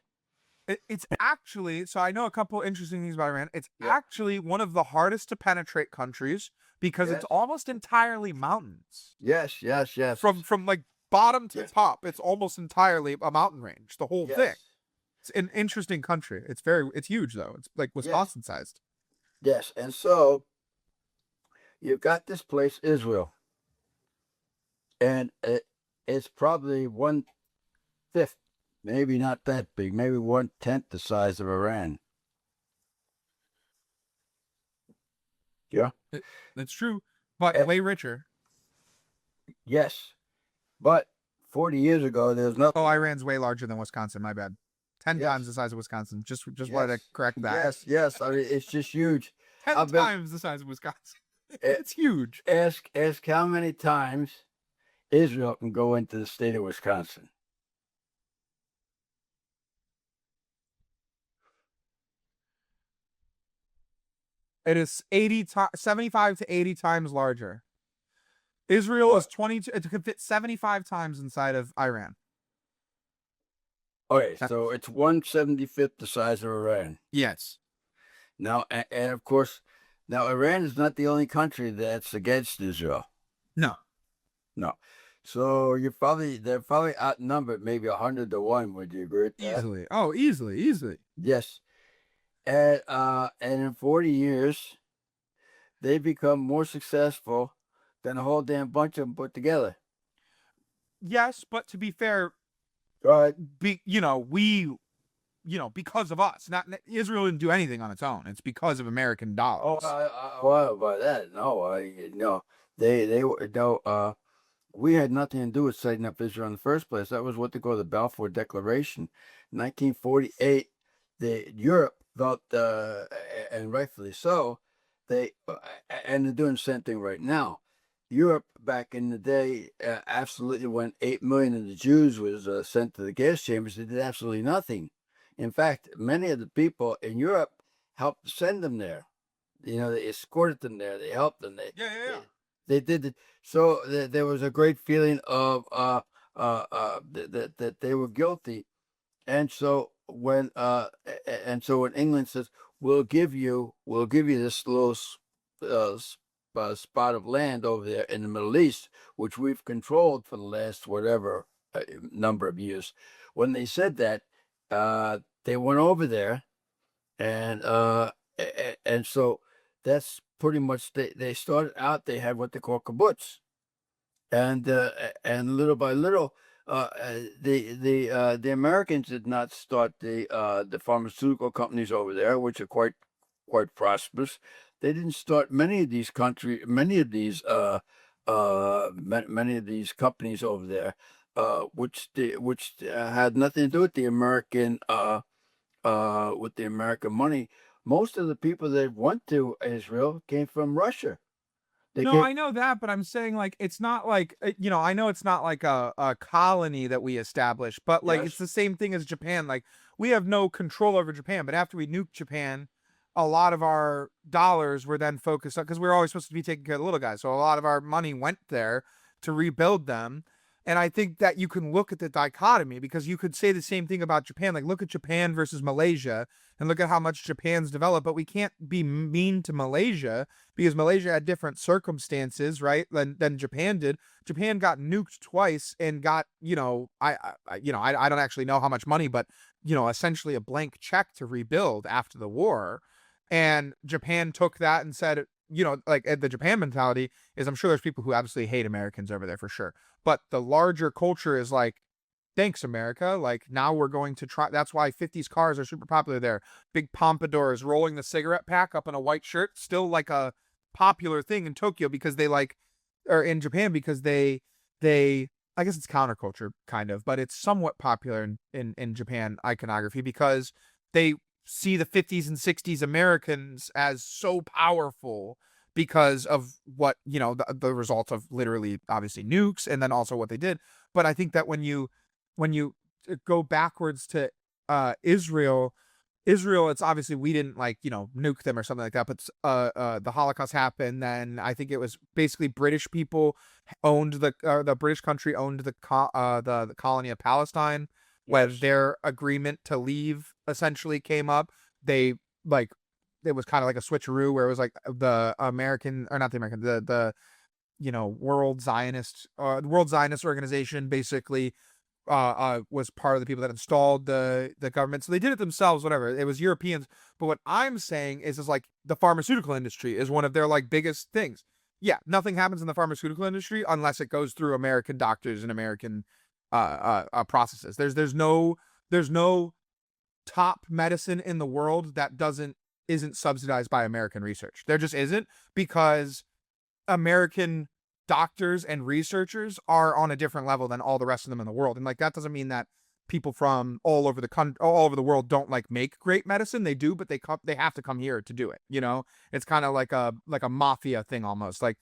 it's actually, so I know a couple interesting things about Iran. It's Yep. actually one of the hardest to penetrate countries because Yes. it's almost entirely mountains. Yes, yes, yes. From like bottom to Yes. top, it's almost entirely a mountain range, the whole Yes. thing. It's an interesting country. It's huge though. It's like Wisconsin sized. Yes, and so you've got this place, Israel, and it's probably 1/5, maybe not that big, maybe 1/10 the size of Iran. Yeah. That's true, but Eh. way richer. Yes, but 40 years ago, there was nothing. Oh, Iran's way larger than Wisconsin. My bad. 10 Yes. times the size of Wisconsin. Just wanted to correct that. Yes, yes. I mean, it's just huge. 10 I've been- times the size of Wisconsin. It's huge. Ask how many times Israel can go into the state of Wisconsin. It is 75 to 80 times larger. Israel is 22. It could fit 75 times inside of Iran. Okay, so it's 1/75 the size of Iran. Yes. Now, and of course, now Iran is not the only country that's against Israel. No. No. So they're probably outnumbered, maybe 100-1. Would you agree with that? Easily. Oh, easily. Yes. And in 40 years, they become more successful than a whole damn bunch of them put together. Yes, but to be fair, Right. because of us. Not Israel didn't do anything on its own. It's because of American dollars. Well, by that, no, we had nothing to do with setting up Israel in the first place. That was what they call the Balfour Declaration, 1948. Europe felt, and rightfully so, and they're doing the same thing right now. Europe back in the day, absolutely, when 8 million of the Jews was sent to the gas chambers, they did absolutely nothing. In fact, many of the people in Europe helped send them there. They escorted them there. They helped them. They did it. So there was a great feeling of that they were guilty, and so when England says we'll give you this little spot of land over there in the Middle East, which we've controlled for the last whatever number of years. When they said that, they went over there, and so that's pretty much they started out. They had what they call kibbutz, and little by little, the Americans did not start the pharmaceutical companies over there, which are quite prosperous. They didn't start many of these companies over there, which had nothing to do with the American money. Most of the people that went to Israel came from Russia. I know that, but I'm saying like it's not like I know it's not like a colony that we established, but like Yes. it's the same thing as Japan. Like we have no control over Japan, but after we nuked Japan, a lot of our dollars were then focused on, because we were always supposed to be taking care of the little guys, so a lot of our money went there to rebuild them. And I think that you can look at the dichotomy, because you could say the same thing about Japan. Like, look at Japan versus Malaysia and look at how much Japan's developed. But we can't be mean to Malaysia because Malaysia had different circumstances, right, than Japan did. Japan got nuked twice and got, I don't actually know how much money, but, essentially a blank check to rebuild after the war. And Japan took that and said, like the Japan mentality is, I'm sure there's people who absolutely hate Americans over there for sure. But the larger culture is like, thanks, America. Like, now we're going to try. That's why 50s cars are super popular there. Big pompadours, rolling the cigarette pack up in a white shirt, still like a popular thing in Tokyo because they like, or in Japan because I guess it's counterculture kind of, but it's somewhat popular in Japan iconography because they see the 50s and 60s Americans as so powerful because of what, the result of literally obviously nukes and then also what they did. But I think that when you go backwards to Israel, it's obviously we didn't like, nuke them or something like that, but the Holocaust happened. Then I think it was basically British people owned the British country owned the colony of Palestine when Yes. their agreement to leave essentially came up. They like it was kind of like a switcheroo where it was like the American, or not the American, the World Zionist organization basically was part of the people that installed the government. So they did it themselves, whatever. It was Europeans. But what I'm saying is like the pharmaceutical industry is one of their like biggest things. Yeah, nothing happens in the pharmaceutical industry unless it goes through American doctors and American processes. There's no top medicine in the world that isn't subsidized by American research. There just isn't, because American doctors and researchers are on a different level than all the rest of them in the world. And like that doesn't mean that people from all over the world don't like make great medicine. They do, but they have to come here to do it. It's kind of like a mafia thing almost. Like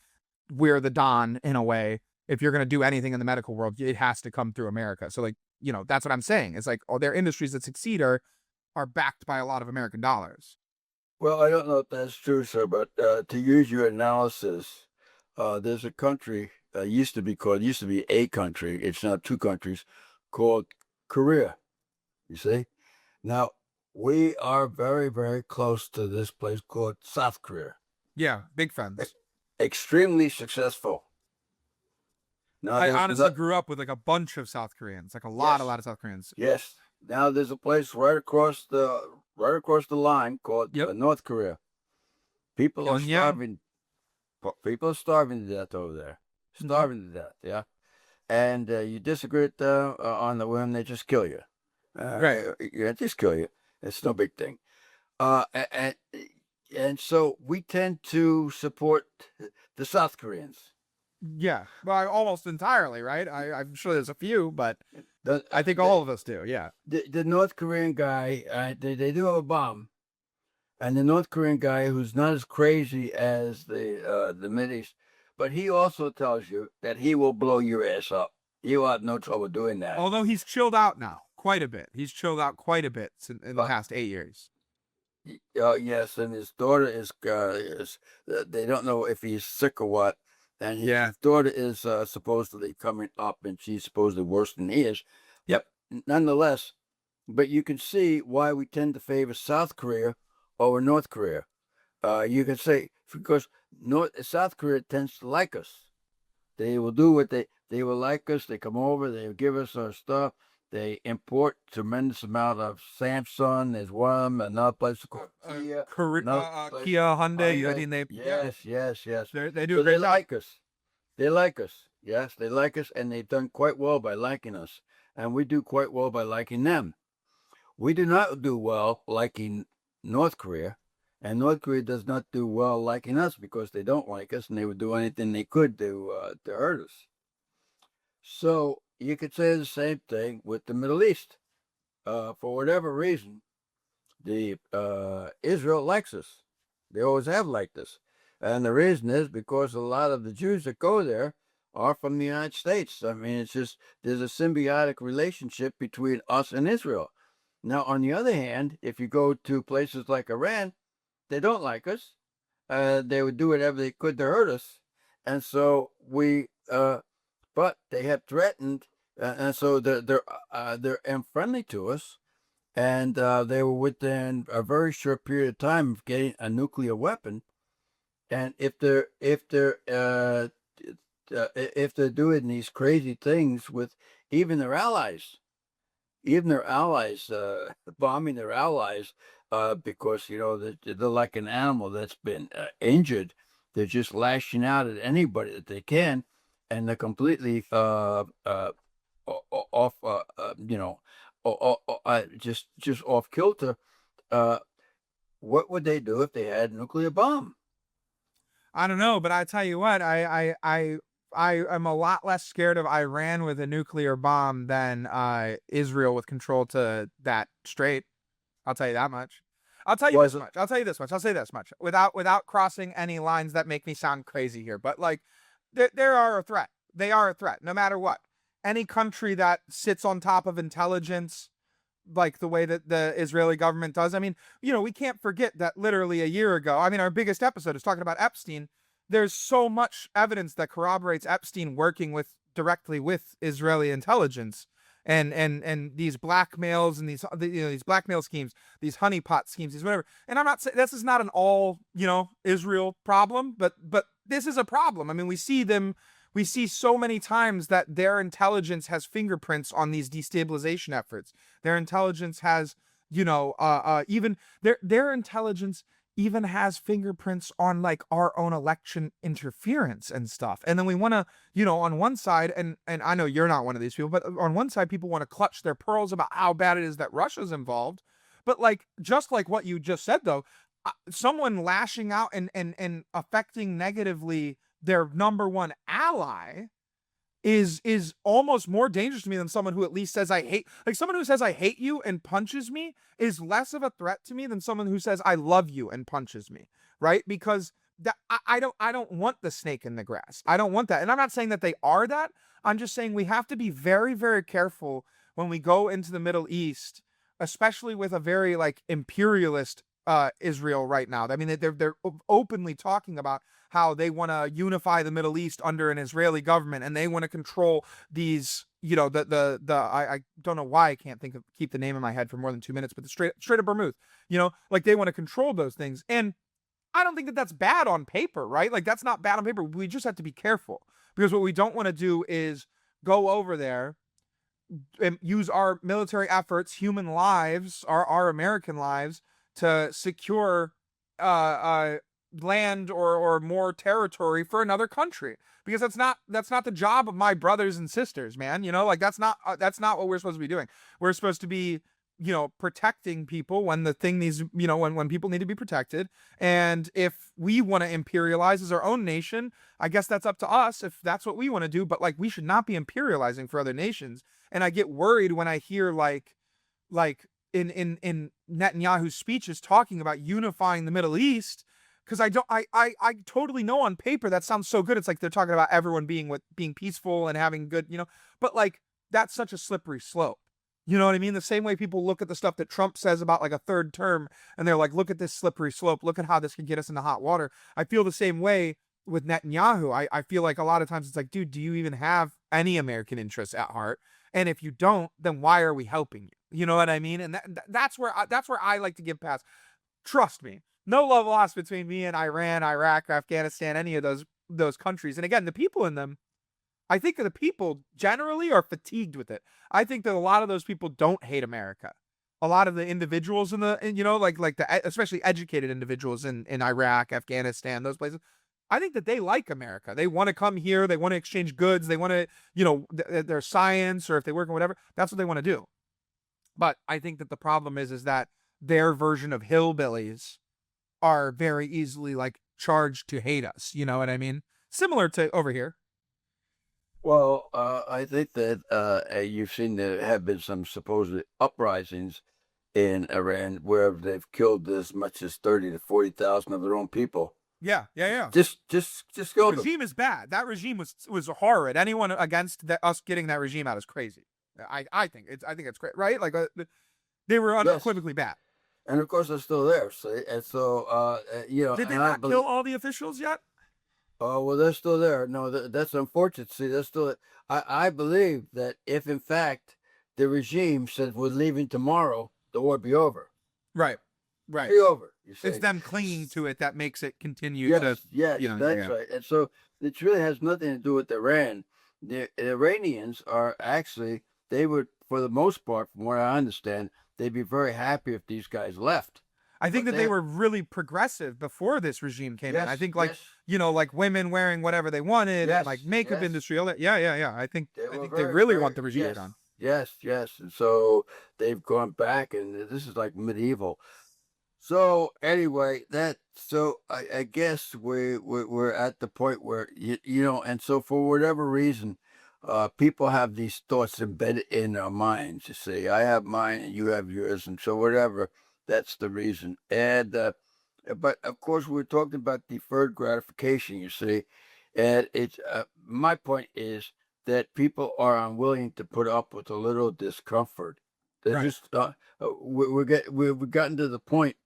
we're the Don in a way. If you're going to do anything in the medical world, it has to come through America. So like, that's what I'm saying. It's like their industries that succeed are backed by a lot of American dollars. Well, I don't know if that's true, sir, but to use your analysis, there's a country used to be a country. It's now two countries called Korea. You see, now we are very, very close to this place called South Korea. Yeah, big fans. Extremely successful. Now, I there's honestly grew up with like a bunch of South Koreans, like a lot of South Koreans. yes. Now there's a place right across the line called Yep. North Korea. People are Pyongyang. starving. People are starving to death over there. Starving to death. Yeah. And you disagree with on the whim, they just kill you. Right. Yeah, just kill you. It's no big thing. And so we tend to support the South Koreans. Yeah, well, almost entirely, right? I'm sure there's a few, but I think The, all of us do. Yeah. the North Korean guy, they do have a bomb, and the North Korean guy who's not as crazy as the Mideast, but he also tells you that he will blow your ass up. You will have no trouble doing that. Although he's chilled out now quite a bit. He's chilled out quite a bit in the past 8 years. Yes, and his daughter is they don't know if he's sick or what. And his daughter is supposedly coming up, and she's supposedly worse than he is. Yep. Nonetheless, but you can see why we tend to favor South Korea over North Korea. You can say because South Korea tends to like us. They will do what they will like us. They come over. They will give us our stuff. They import tremendous amount of Samsung. There's one another place called Kia. Kia, Hyundai. I mean, Yes. They do So a great they job. like us. They like us. Yes, they like us, and they've done quite well by liking us, and we do quite well by liking them. We do not do well liking North Korea, and North Korea does not do well liking us because they don't like us, and they would do anything they could to hurt us. So you could say the same thing with the Middle East. For whatever reason, the Israel likes us. They always have liked us, and the reason is because a lot of the Jews that go there are from the United States. I mean, it's just there's a symbiotic relationship between us and Israel. Now, on the other hand, if you go to places like Iran, they don't like us. They would do whatever they could to hurt us, and so but they have threatened, and so they're unfriendly to us, and they were within a very short period of time of getting a nuclear weapon. And if they're doing these crazy things with even their allies, bombing their allies, because they're like an animal that's been injured. They're just lashing out at anybody that they can, and they're completely off, just off kilter. Uh, what would they do if they had a nuclear bomb? I don't know, but I tell you what, I am a lot less scared of Iran with a nuclear bomb than Israel with control to that strait. I'll tell you that much. I'll tell you this much. I'll tell you this much. I'll say this much without crossing any lines that make me sound crazy here. But like, they are a threat. They are a threat, no matter what. Any country that sits on top of intelligence, like the way that the Israeli government does. I mean, we can't forget that literally a year ago. I mean, our biggest episode is talking about Epstein. There's so much evidence that corroborates Epstein working directly with Israeli intelligence. And these blackmails and these blackmail schemes, these honeypot schemes, these whatever. And I'm not saying this is not an all Israel problem, but this is a problem. I mean, we see so many times that their intelligence has fingerprints on these destabilization efforts. Their intelligence has even their intelligence even has fingerprints on like our own election interference and stuff. And then we want to, on one side, and I know you're not one of these people, but on one side, people want to clutch their pearls about how bad it is that Russia's involved. But like, just like what you just said, though, someone lashing out and affecting negatively their number one ally is almost more dangerous to me than someone who at least says I hate, like someone who says I hate you and punches me is less of a threat to me than someone who says I love you and punches me, right? Because I don't want the snake in the grass. I don't want that. And I'm not saying that they are that. I'm just saying we have to be very, very careful when we go into the Middle East, especially with a very like imperialist Israel right now. I mean, they're openly talking about how they want to unify the Middle East under an Israeli government, and they want to control these, I don't know why I can't keep the name in my head for more than 2 minutes, but the Strait of Bermuda, like they want to control those things. And I don't think that that's bad on paper, right? Like that's not bad on paper. We just have to be careful, because what we don't want to do is go over there and use our military efforts, human lives, our American lives, to secure land or more territory for another country, because that's not the job of my brothers and sisters, man. Like that's not what we're supposed to be doing. We're supposed to be protecting people when the thing needs, when people need to be protected. And if we want to imperialize as our own nation, I guess that's up to us if that's what we want to do. But like, we should not be imperializing for other nations. And I get worried when I hear like in Netanyahu's speeches talking about unifying the Middle East, because I totally know on paper that sounds so good. It's like they're talking about everyone being peaceful and having good, but like that's such a slippery slope. You know what I mean? The same way people look at the stuff that Trump says about like a third term, and they're like, look at this slippery slope. Look at how this could get us into hot water. I feel the same way with Netanyahu. I feel like a lot of times it's like, dude, do you even have any American interests at heart? And if you don't, then why are we helping you? You know what I mean? And that's where I like to give pass. Trust me, no love lost between me and Iran, Iraq, Afghanistan, any of those countries. And again, the people in them, I think the people generally are fatigued with it. I think that a lot of those people don't hate America. A lot of the individuals especially educated individuals in Iraq, Afghanistan, those places, I think that they like America. They want to come here. They want to exchange goods. They want to, their science, or if they work on whatever, that's what they want to do. But I think that the problem is that their version of hillbillies are very easily like charged to hate us. You know what I mean? Similar to over here. Well, I think that you've seen there have been some supposed uprisings in Iran where they've killed as much as 30 to 40,000 of their own people. Yeah. Just killed them. Regime is bad. That regime was horrid. Anyone against us getting that regime out is crazy. I think it's great, right? Like they were unequivocally bad. And of course, they're still there. So Did they not kill all the officials yet? Oh, well, they're still there. No, that's unfortunate. See, they're still. I believe that if, in fact, the regime said we're leaving tomorrow, the war would be over. Right. Be over. You see. It's them clinging to it that makes it continue. Yes, that's right. And so it really has nothing to do with Iran. The Iranians are actually, they would, for the most part, from what I understand, they'd be very happy if these guys left. I think But that they were really progressive before this regime came in. I yes, think like, yes, like women wearing whatever they wanted, and like yes, makeup yes. industry, all that. Yeah, yeah, yeah. They I were think they very, really very, want the regime yes, done. yes, yes. And so they've gone back, and this is like medieval. So anyway, I guess we're at the point where and so for whatever reason, people have these thoughts embedded in their minds. You see, I have mine, and you have yours, and so whatever. That's the reason. And but of course, we're talking about deferred gratification. You see, and it's my point is that people are unwilling to put up with a little discomfort. They're Right. just we've gotten to the point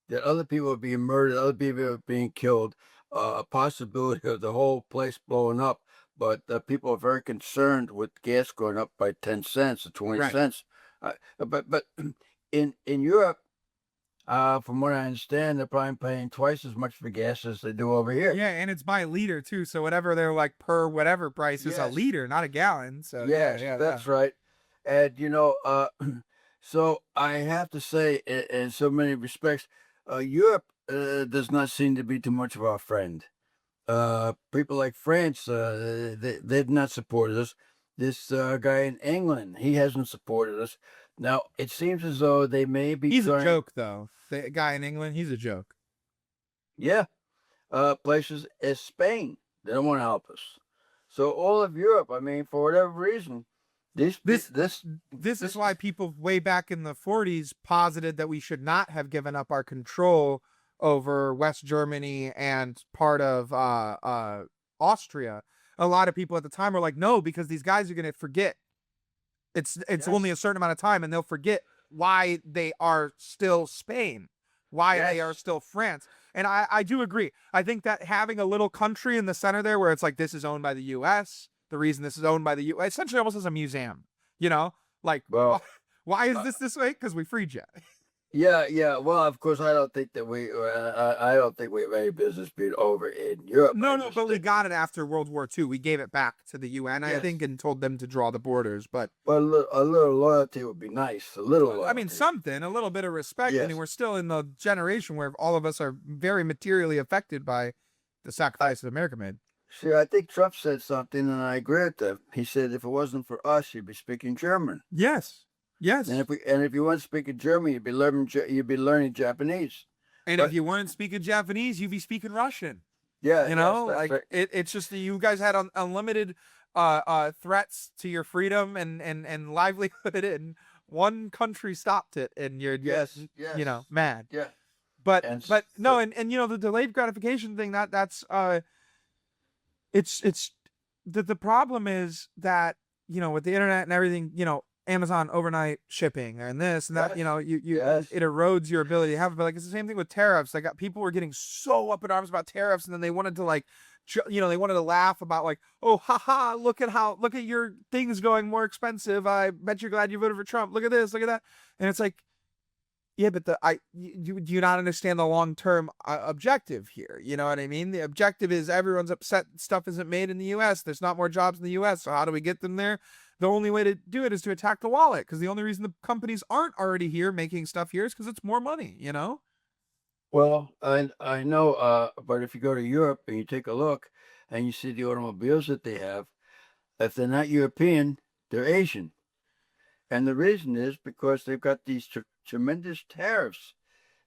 that other people are being murdered, other people are being killed, a possibility of the whole place blowing up. But people are very concerned with gas going up by 10 cents or 20 Right. cents. But in Europe, from what I understand, they're probably paying twice as much for gas as they do over here. Yeah, and it's by liter too. So whatever they're like per whatever price is a Yes, liter, not a gallon. So yeah, yes, yeah, yeah. that's right. And so I have to say, in so many respects, Europe does not seem to be too much of our friend. People like France, they've not supported us. This guy in England, he hasn't supported us. Now it seems as though they may be He's a trying. joke though. The guy in England, he's a joke. Yeah, places as Spain, they don't want to help us. So all of Europe, I mean, for whatever reason, this This this this this is why people way back in the 40s posited that we should not have given up our control over West Germany and part of Austria. A lot of people at the time were like, no, because these guys are going to forget. It's only a yes, certain amount of time, and they'll forget why they are still Spain, why they are yes, still France. And I do agree. I think that having a little country in the center there where it's like this is owned by the US, the reason this is owned by the US, essentially almost as a museum, you know? Like, well. why is Uh, this way? Because we freed you. Yeah, yeah. Well, of course, I don't think that I don't think we have any business being over in Europe. No, I no, just but we think, got it after World War II. We gave it back to the UN, I yes, think, and told them to draw the borders. But but a little loyalty would be nice. A little I mean, loyalty. something, a little bit of respect. I mean, Yes. we're still in the generation where all of us are very materially affected by the I sacrifices America made. see. I think Trump said something, and I agree with him. He said, "If it wasn't for us, you'd be speaking German, Yes. and Yes. if you weren't speaking German, you'd be learning Japanese." And if But you weren't speaking Japanese, you'd be speaking Russian. yeah, You yes, know, that's like right. it's just that you guys had unlimited threats to your freedom and livelihood, and one country stopped it, and you're Yes, yes, mad. yeah, But and no, so and the delayed gratification thing, that's it's the problem is that with the internet and everything, Amazon overnight shipping and this and that, yes, you yes, it erodes your ability to have it. But like it's the same thing with tariffs. Like people were getting so up in arms about tariffs, and then they wanted to like they wanted to laugh about like, oh haha, look at your things going more expensive. I bet you're glad you voted for Trump. Look at this, look at that. And it's like, yeah, but do you not understand the long-term objective here? You know what I mean? The objective is everyone's upset stuff isn't made in the U.S. There's not more jobs in the U.S. So how do we get them there? The only way to do it is to attack the wallet, because the only reason the companies aren't already here making stuff here is because it's more money. well, I know, but if you go to Europe and you take a look and you see the automobiles that they have, if they're not European, they're Asian. And the reason is because they've got these tremendous tariffs.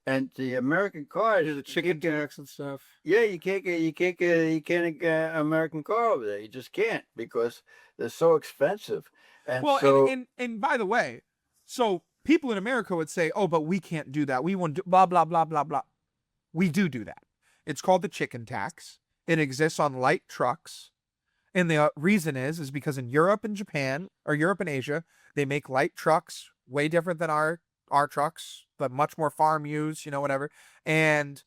And the American cars, Yeah, the chicken tax and stuff. yeah, you can't get an American car over there. You just can't because they're so expensive. And Well, and so, and and by the way, so people in America would say, "Oh, but we can't do that. We won't do blah blah blah blah blah." We do that. It's called the chicken tax. It exists on light trucks. And the reason is because in Europe and Japan, or Europe and Asia, they make light trucks way different than our trucks, but much more farm use, whatever. And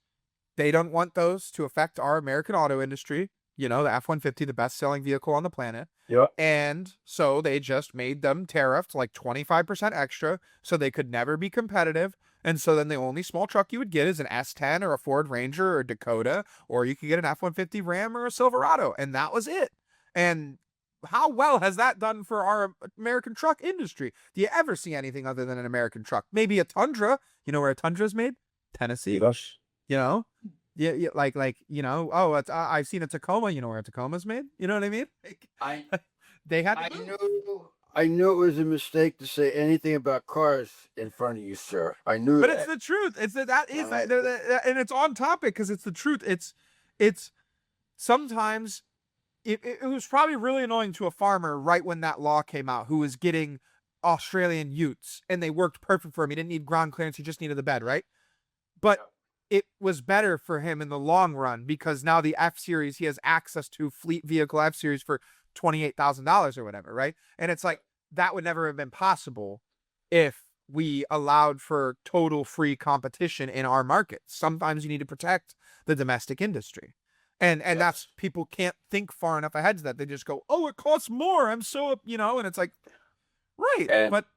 they don't want those to affect our American auto industry. The F-150, the best-selling vehicle on the planet. yeah, And so they just made them tariffed like 25% extra, so they could never be competitive. And so then the only small truck you would get is an S10 or a Ford Ranger or a Dakota, or you could get an F-150 Ram or a Silverado. And that was it. And how well has that done for our American truck industry? Do you ever see anything other than an American truck? Maybe a Tundra. You know where a Tundra is made? Tennessee. Yes. You know, yeah, like oh, it's I've seen a Tacoma. You know where a Tacoma's made. You know what I mean? Like, I they had I to move. knew it was a mistake to say anything about cars in front of you, sir. I knew But it's that. the truth. It's that is All right. and it's on topic because it's the truth. It's sometimes it was probably really annoying to a farmer right when that law came out who was getting Australian utes and they worked perfect for him. He didn't need ground clearance. He just needed the bed, right? But it was better for him in the long run because now the F Series, he has access to Fleet Vehicle F Series for $28,000 or whatever, right? And it's like that would never have been possible if we allowed for total free competition in our markets. Sometimes you need to protect the domestic industry. And that's people can't think far enough ahead to that. They just go, "Oh, it costs more. I'm so," and it's like, right. And But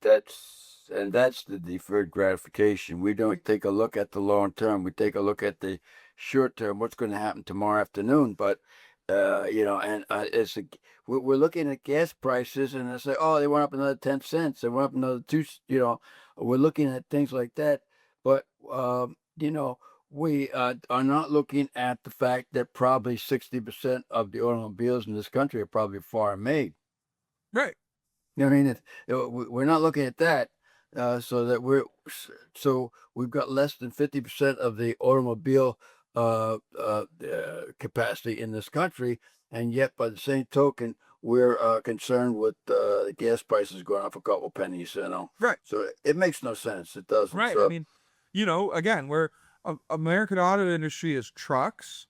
that's the deferred gratification. We don't take a look at the long term. We take a look at the short term. What's going to happen tomorrow afternoon? But we're looking at gas prices, and I say, oh, they went up another 10 cents. They went up another two. We're looking at things like that. But we are not looking at the fact that probably 60% of the automobiles in this country are probably foreign made. right. I mean, we're not looking at that. So we've got less than 50% of the automobile capacity in this country, and yet by the same token, we're concerned with the gas prices going up a couple pennies. Right. So it makes no sense. It doesn't. Right. So, I mean, again, we're American auto industry is trucks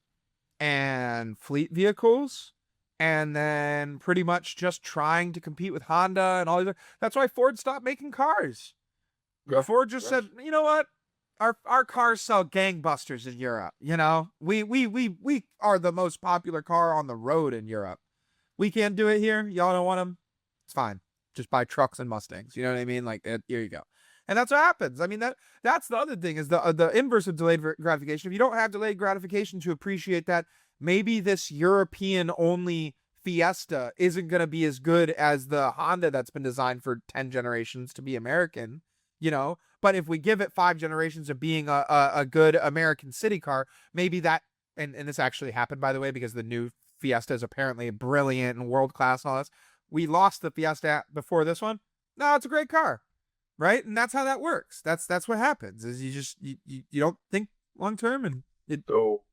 and fleet vehicles, and then pretty much just trying to compete with Honda and all these. That's why Ford stopped making cars. yeah, Ford just said, you know what? Our cars sell gangbusters in Europe. We are the most popular car on the road in Europe. We can't do it here. Y'all don't want them. It's fine. Just buy trucks and Mustangs. You know what I mean? Like, here you go. And that's what happens. I mean, that's the other thing is the inverse of delayed gratification. If you don't have delayed gratification to appreciate that, maybe this European only Fiesta isn't going to be as good as the Honda that's been designed for 10 generations to be American, but if we give it 5 generations of being a good American city car, maybe that, and this actually happened, by the way, because the new Fiesta is apparently brilliant and world-class and all this. We lost the Fiesta before this one. No, it's a great car. Right? And that's how that works. That's what happens is you don't think long term and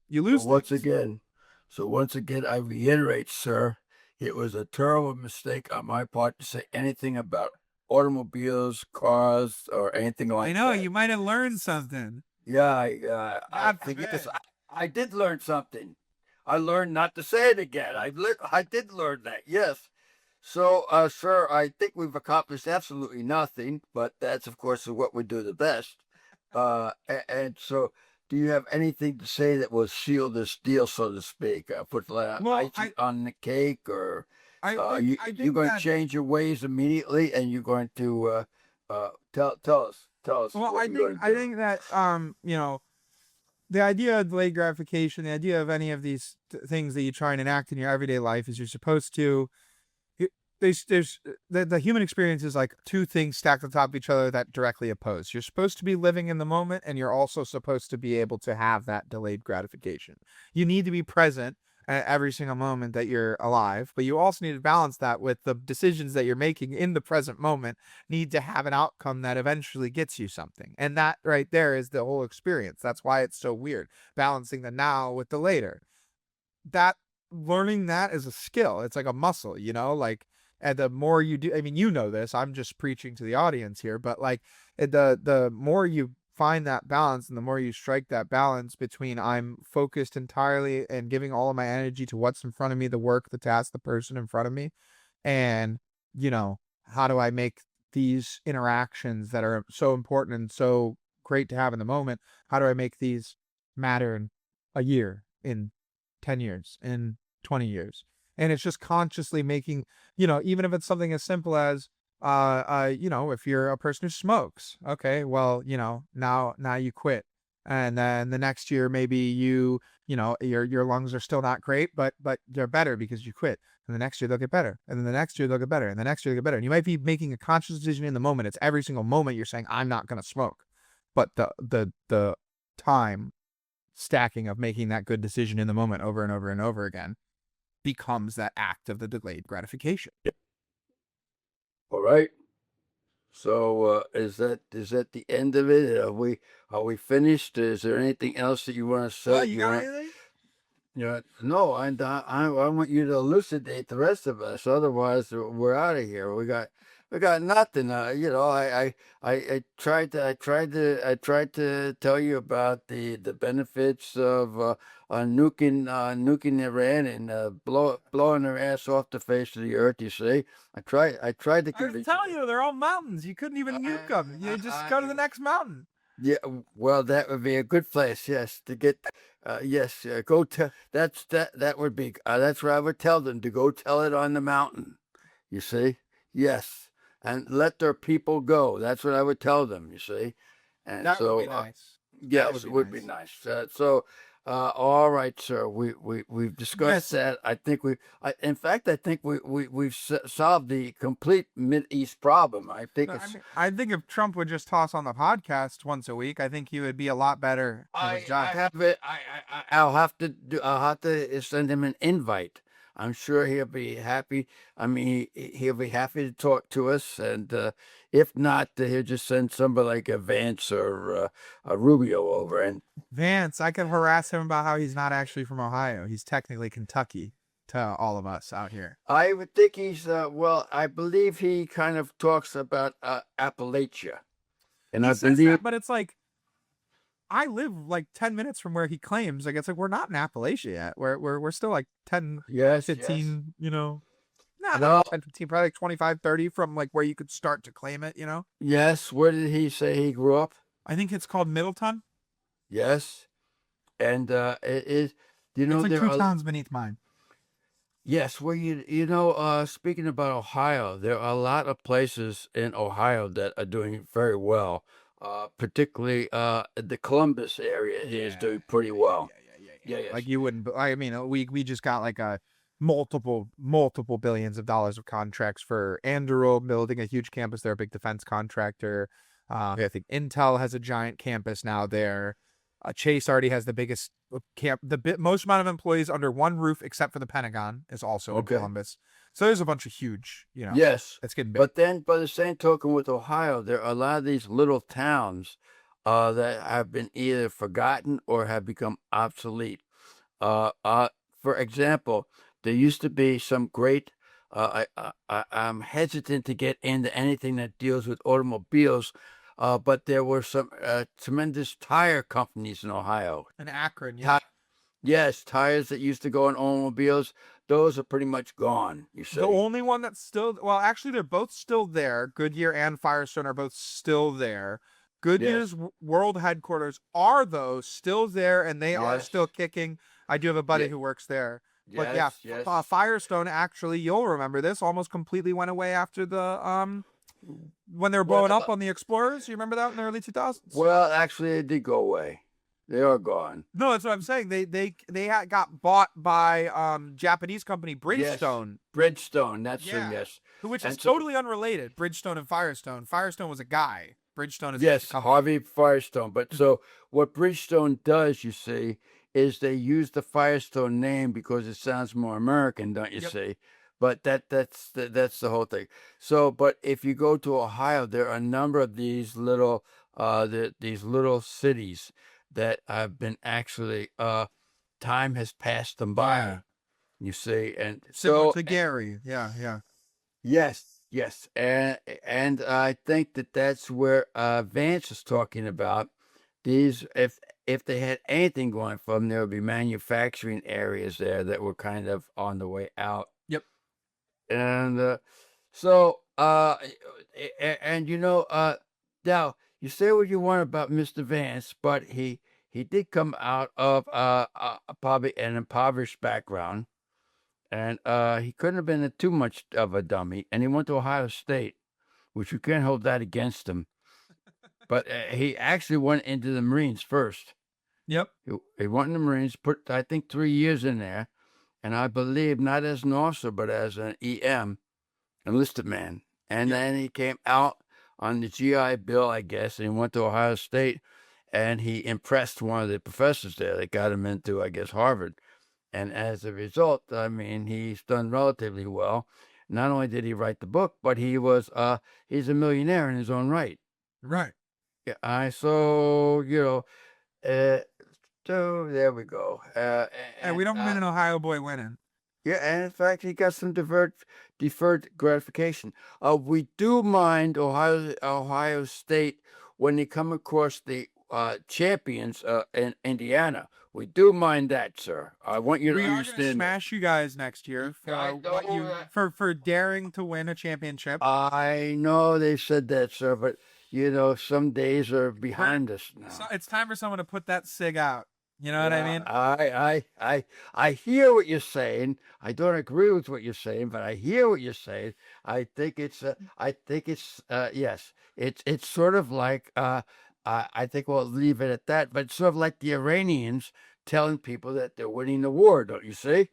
you lose. So once again, I reiterate, sir, it was a terrible mistake on my part to say anything about automobiles, cars, or anything like that. I know you might have learned something. Yeah, I think I did learn something. I learned not to say it again. I did learn that. Yes. So, sir, I think we've accomplished absolutely nothing, but that's, of course, what we do the best. And so, do you have anything to say that will seal this deal, so to speak? Put icing on the cake, or you're going to change your ways immediately, and you're going to tell us. Well, I think that the idea of delayed gratification, the idea of any of these things that you try and enact in your everyday life is you're supposed to. There's the human experience is like two things stacked on top of each other that directly oppose. You're supposed to be living in the moment, and you're also supposed to be able to have that delayed gratification. You need to be present at every single moment that you're alive, but you also need to balance that with the decisions that you're making in the present moment need to have an outcome that eventually gets you something. And that right there is the whole experience. That's why it's so weird, balancing the now with the later. Learning that is a skill. It's like a muscle, and the more you do, I mean, this, I'm just preaching to the audience here, but like the more you find that balance and the more you strike that balance between I'm focused entirely and giving all of my energy to what's in front of me, the work, the task, the person in front of me. And, how do I make these interactions that are so important and so great to have in the moment? How do I make these matter in a year, in 10 years, in 20 years? And it's just consciously making, even if it's something as simple as, if you're a person who smokes, okay, well, now you quit. And then the next year, maybe your lungs are still not great, but they're better because you quit. And the next year they'll get better. And then the next year they'll get better. And the next year they'll get better. And you might be making a conscious decision in the moment. It's every single moment you're saying, I'm not going to smoke. but the time stacking of making that good decision in the moment over and over and over again becomes that act of the delayed gratification. All right. So is that the end of it? Are we finished? Is there anything else that you want to say? You got anything? Yeah, no, I want you to elucidate the rest of us. Otherwise, we're out of here. We got nothing. I tried to tell you about the benefits of nuking Iran and blowing their ass off the face of the earth. You see, I tried to I was convince telling you, they're all mountains. You couldn't even nuke them. You just go to the next mountain. Yeah, well, that would be a good place. Yes, to get. Yes, go tell. That would be. That's where I would tell them to go tell it on the mountain. You see, yes, and let their people go. That's what I would tell them. You see, and That so would be nice. yes, it would be nice. All right, sir. We've discussed that. I think in fact, I think we've solved the complete Mid East problem. I think it's. I think if Trump would just toss on the podcast once a week, I think he would be a lot better at his job. have it. I'll have to do. I'll have to send him an invite. I'm sure he'll be happy. I mean, he'll be happy to talk to us, and if not, he'll just send somebody like a Vance or a Rubio over. And Vance, I could harass him about how he's not actually from Ohio. He's technically Kentucky to all of us out here. I would think he's well. I believe he kind of talks about Appalachia, and He I says believe. that, but it's like I live like 10 minutes from where he claims. Like it's like we're not in Appalachia yet. We're still like 10, Yes, 15, not No. 10, 15, probably like 25, 30 from like where you could start to claim it, Yes. Where did he say he grew up? I think it's called Middleton. Yes, and it is. It's like there 2 are. towns beneath mine. Yes, well, speaking about Ohio, there are a lot of places in Ohio that are doing very well. Particularly the Columbus area is doing pretty well. Yeah, yes. Like you wouldn't. I mean, we just got like a multiple billions of dollars of contracts for Anduril building a huge campus. They're a big defense contractor. I think Intel has a giant campus now there. Chase already has the biggest most amount of employees under one roof, except for the Pentagon, is also in Columbus. So there's a bunch of huge, Yes, it's getting big. but then by the same token with Ohio, there are a lot of these little towns that have been either forgotten or have become obsolete. For example, there used to be some great. I'm hesitant to get into anything that deals with automobiles. But there were some tremendous tire companies in Ohio. In Akron, Yes, tires that used to go in automobiles, those are pretty much gone, you see. The only one that's still, well, actually, they're both still there. Goodyear and Firestone are both still there. Goodyear's world headquarters are, though, still there, and they are still kicking. I do have a buddy who works there. But Firestone, actually, you'll remember this, almost completely went away after the when they were blowing up on the Explorers. You remember that in the early 2000s? Well, actually, they did go away. They are gone. No, that's what I'm saying. They got bought by Japanese company Bridgestone. Yes. Bridgestone, that's them, yes. Which is totally unrelated. Bridgestone and Firestone. Firestone was a guy. Bridgestone is yes, Harvey Firestone. But so what Bridgestone does, you see, is they use the Firestone name because it sounds more American, don't you see? But that's the whole thing. So, but if you go to Ohio, there are a number of these little cities that have been actually time has passed them by. Yeah. You see, and similar to Gary. Yeah. Yes, and I think that's where Vance is talking about. These, if they had anything going for them, there would be manufacturing areas there that were kind of on the way out. Yep. And now you say what you want about Mr. Vance, but he did come out of probably an impoverished background, and he couldn't have been too much of a dummy, and he went to Ohio State, which you can't hold that against him. But he actually went into the Marines first. Yep. He went in the Marines, put I think 3 years in there, and I believe not as an officer but as an EM, enlisted man. And then he came out on the GI Bill, I guess, and he went to Ohio State, and he impressed one of the professors there. They got him into, I guess, Harvard. And as a result, I mean, he's done relatively well. Not only did he write the book, but he's a millionaire in his own right. Right. Yeah, so so there we go. And we don't mind an Ohio boy winning. Yeah, and in fact, he got some deferred gratification. We do mind Ohio State when they come across the champions in Indiana. We do mind that, sir. I want you to We are gonna understand. smash you guys next year I know that. for daring to win a championship. I know they said that, sir, but some days are behind us now. So it's time for someone to put that cig out. You know what I mean? I hear what you're saying. I don't agree with what you're saying, but I hear what you're saying. I think it's yes. It's sort of like I think we'll leave it at that. But it's sort of like the Iranians telling people that they're winning the war. Don't you see?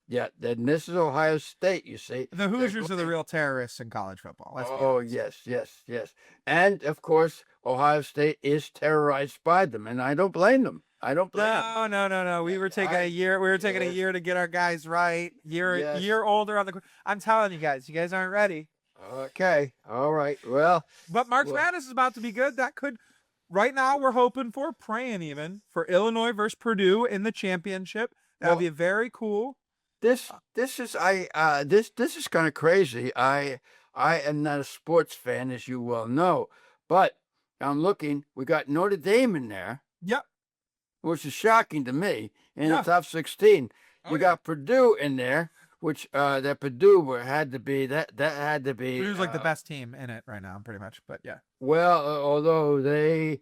Yeah. Then this is Ohio State. You see, The Hoosiers are the real terrorists in college football. Let's be honest. yes. And of course, Ohio State is terrorized by them, and I don't blame them. I don't blame them. No. We were taking a year. We were taking a year to get our guys right. Yes. Year older on the. I'm telling you guys aren't ready. Okay. All right. Well, But March Madness is about to be good. That could. Right now, we're hoping for, praying even for Illinois versus Purdue in the championship. That would be very cool. this is this is kind of crazy. I am not a sports fan, as you well know, but I'm looking. We got Notre Dame in there, Yep. which is shocking to me, in Yeah. the top 16. Oh, We yeah. got Purdue in there, which that Purdue had to be that had to be. Purdue's like the best team in it right now, pretty much. But yeah. Well, although they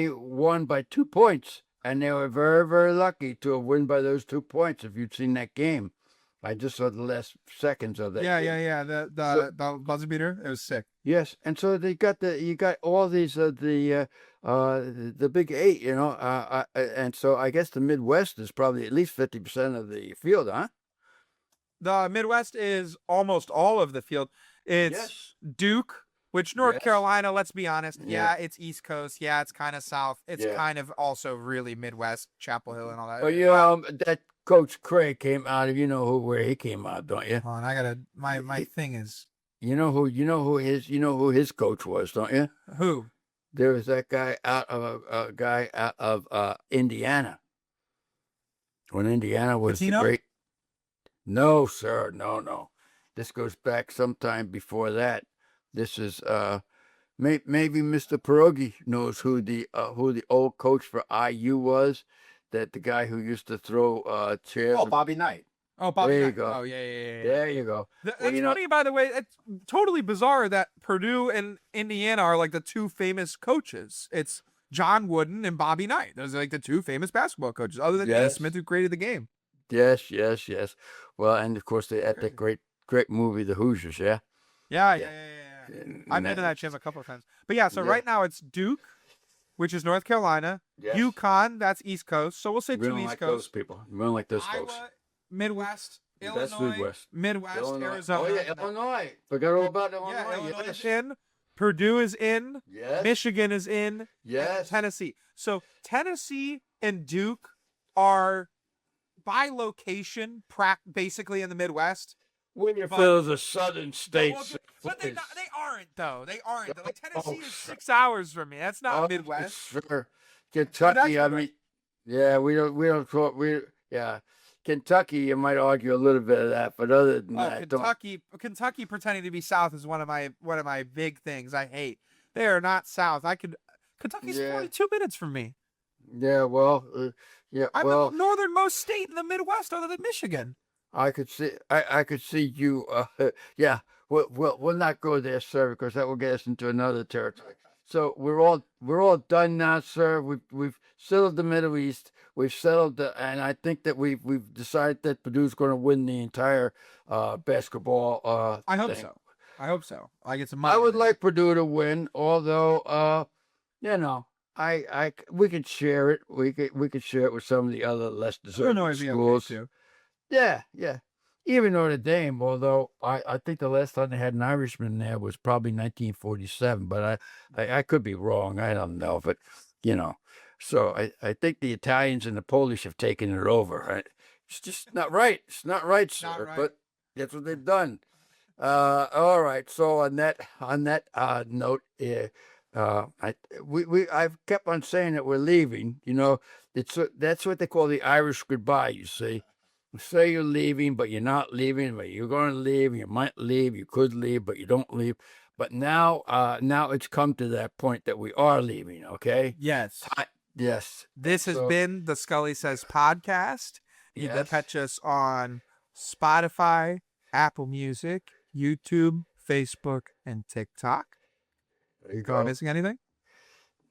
won by 2 points, and they were very, very lucky to have won by those 2 points. If you'd seen that game, I just saw the last seconds of that. game. Yeah. The buzzer beater. It was sick. Yes, and so you got all these the big eight, and so I guess the Midwest is probably at least 50% of the field, huh? The Midwest is almost all of the field. It's Yes. Duke, which North Yes. Carolina, let's be honest. Yeah. Yeah, it's East Coast. Yeah, it's kind of South. It's Yeah. kind of also really Midwest, Chapel Hill and all that. Well, that Coach Craig came out of where he came out, don't you? Hold on, I gotta. My thing is You know who his coach was, don't you? who? There was that guy out of Indiana. When Indiana was the Pitino? great. No, sir, no. This goes back sometime before that. This is maybe Mr. Pierogi knows who the old coach for IU was. That the guy who used to throw chairs. Oh, Bobby Knight. Oh, Bobby There you Knight. go. Oh, yeah. There you go. It's Well, funny, by the way. It's totally bizarre that Purdue and Indiana are like the two famous coaches. It's John Wooden and Bobby Knight. Those are like the two famous basketball coaches, other than Dennis Yes. Smith, who created the game. Yes. Well, and of course they at that great movie, The Hoosiers. Yeah. Yeah. And I've been to that gym a couple of times. But yeah, so Yeah. right now it's Duke, which is North Carolina. Yes. UConn, that's East Coast. So we'll say We two don't East like those Coast. people. We don't like those folks. Iowa, Midwest, That's Illinois, Midwest. Illinois, Arizona. Oh yeah, Illinois. Forgot all about Illinois. Yeah, Illinois Yes. is in. Purdue is in. Yes. Michigan is in. Yes. And Tennessee. So Tennessee and Duke are by location basically in the Midwest. Winterfield's a southern state. But they aren't though. They aren't. Like Tennessee is 6 hours from me. That's not Midwest. Sure. Kentucky, I mean, yeah, we don't talk. Kentucky, you might argue a little bit of that, but other than that, Kentucky pretending to be South is one of my big things I hate. They are not South. Kentucky's 42 minutes from me. Yeah, well, I'm the northernmost state in the Midwest, other than Michigan. I could see you. Yeah, we'll not go there, sir, because that will get us into another territory. So we're all done now, sir. We've settled the Middle East. We've settled and I think that we've decided that Purdue's going to win the entire basketball. I hope thing. so. I hope so. I get some I money. would like Purdue to win, although we could share it. We could share it with some of the other less deserving Illinois would be okay schools. too. Yeah. Even Notre Dame, although I think the last time they had an Irishman there was probably 1947, but I could be wrong. I don't know, but you know, so I think the Italians and the Polish have taken it over. Right? It's just not right. It's not right, sir. Not right. But that's what they've done. All right. So on that note, I've kept on saying that we're leaving. You know, that's what they call the Irish goodbye. You see. Say you're leaving, but you're not leaving, but you're going to leave. You might leave, you could leave, but you don't leave. But now it's come to that point that we are leaving. Okay. Yes. Yes. This has So- been the Scully Says podcast. You can Yes. catch us on Spotify, Apple Music, YouTube, Facebook, and TikTok. There you Am I go. missing anything?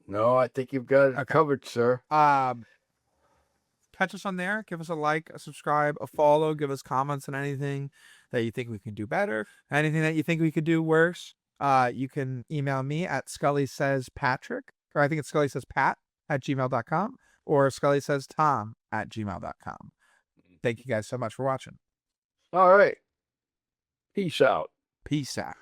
No, I think you've got it Okay. covered, sir. Catch us on there. Give us a like, a subscribe, a follow. Give us comments on anything that you think we can do better, anything that you think we could do worse. You can email me at Scully Says Patrick, or I think it's Scully Says Pat at gmail.com, or Scully Says Tom at gmail.com. Thank you guys so much for watching. All right. Peace out. Peace out.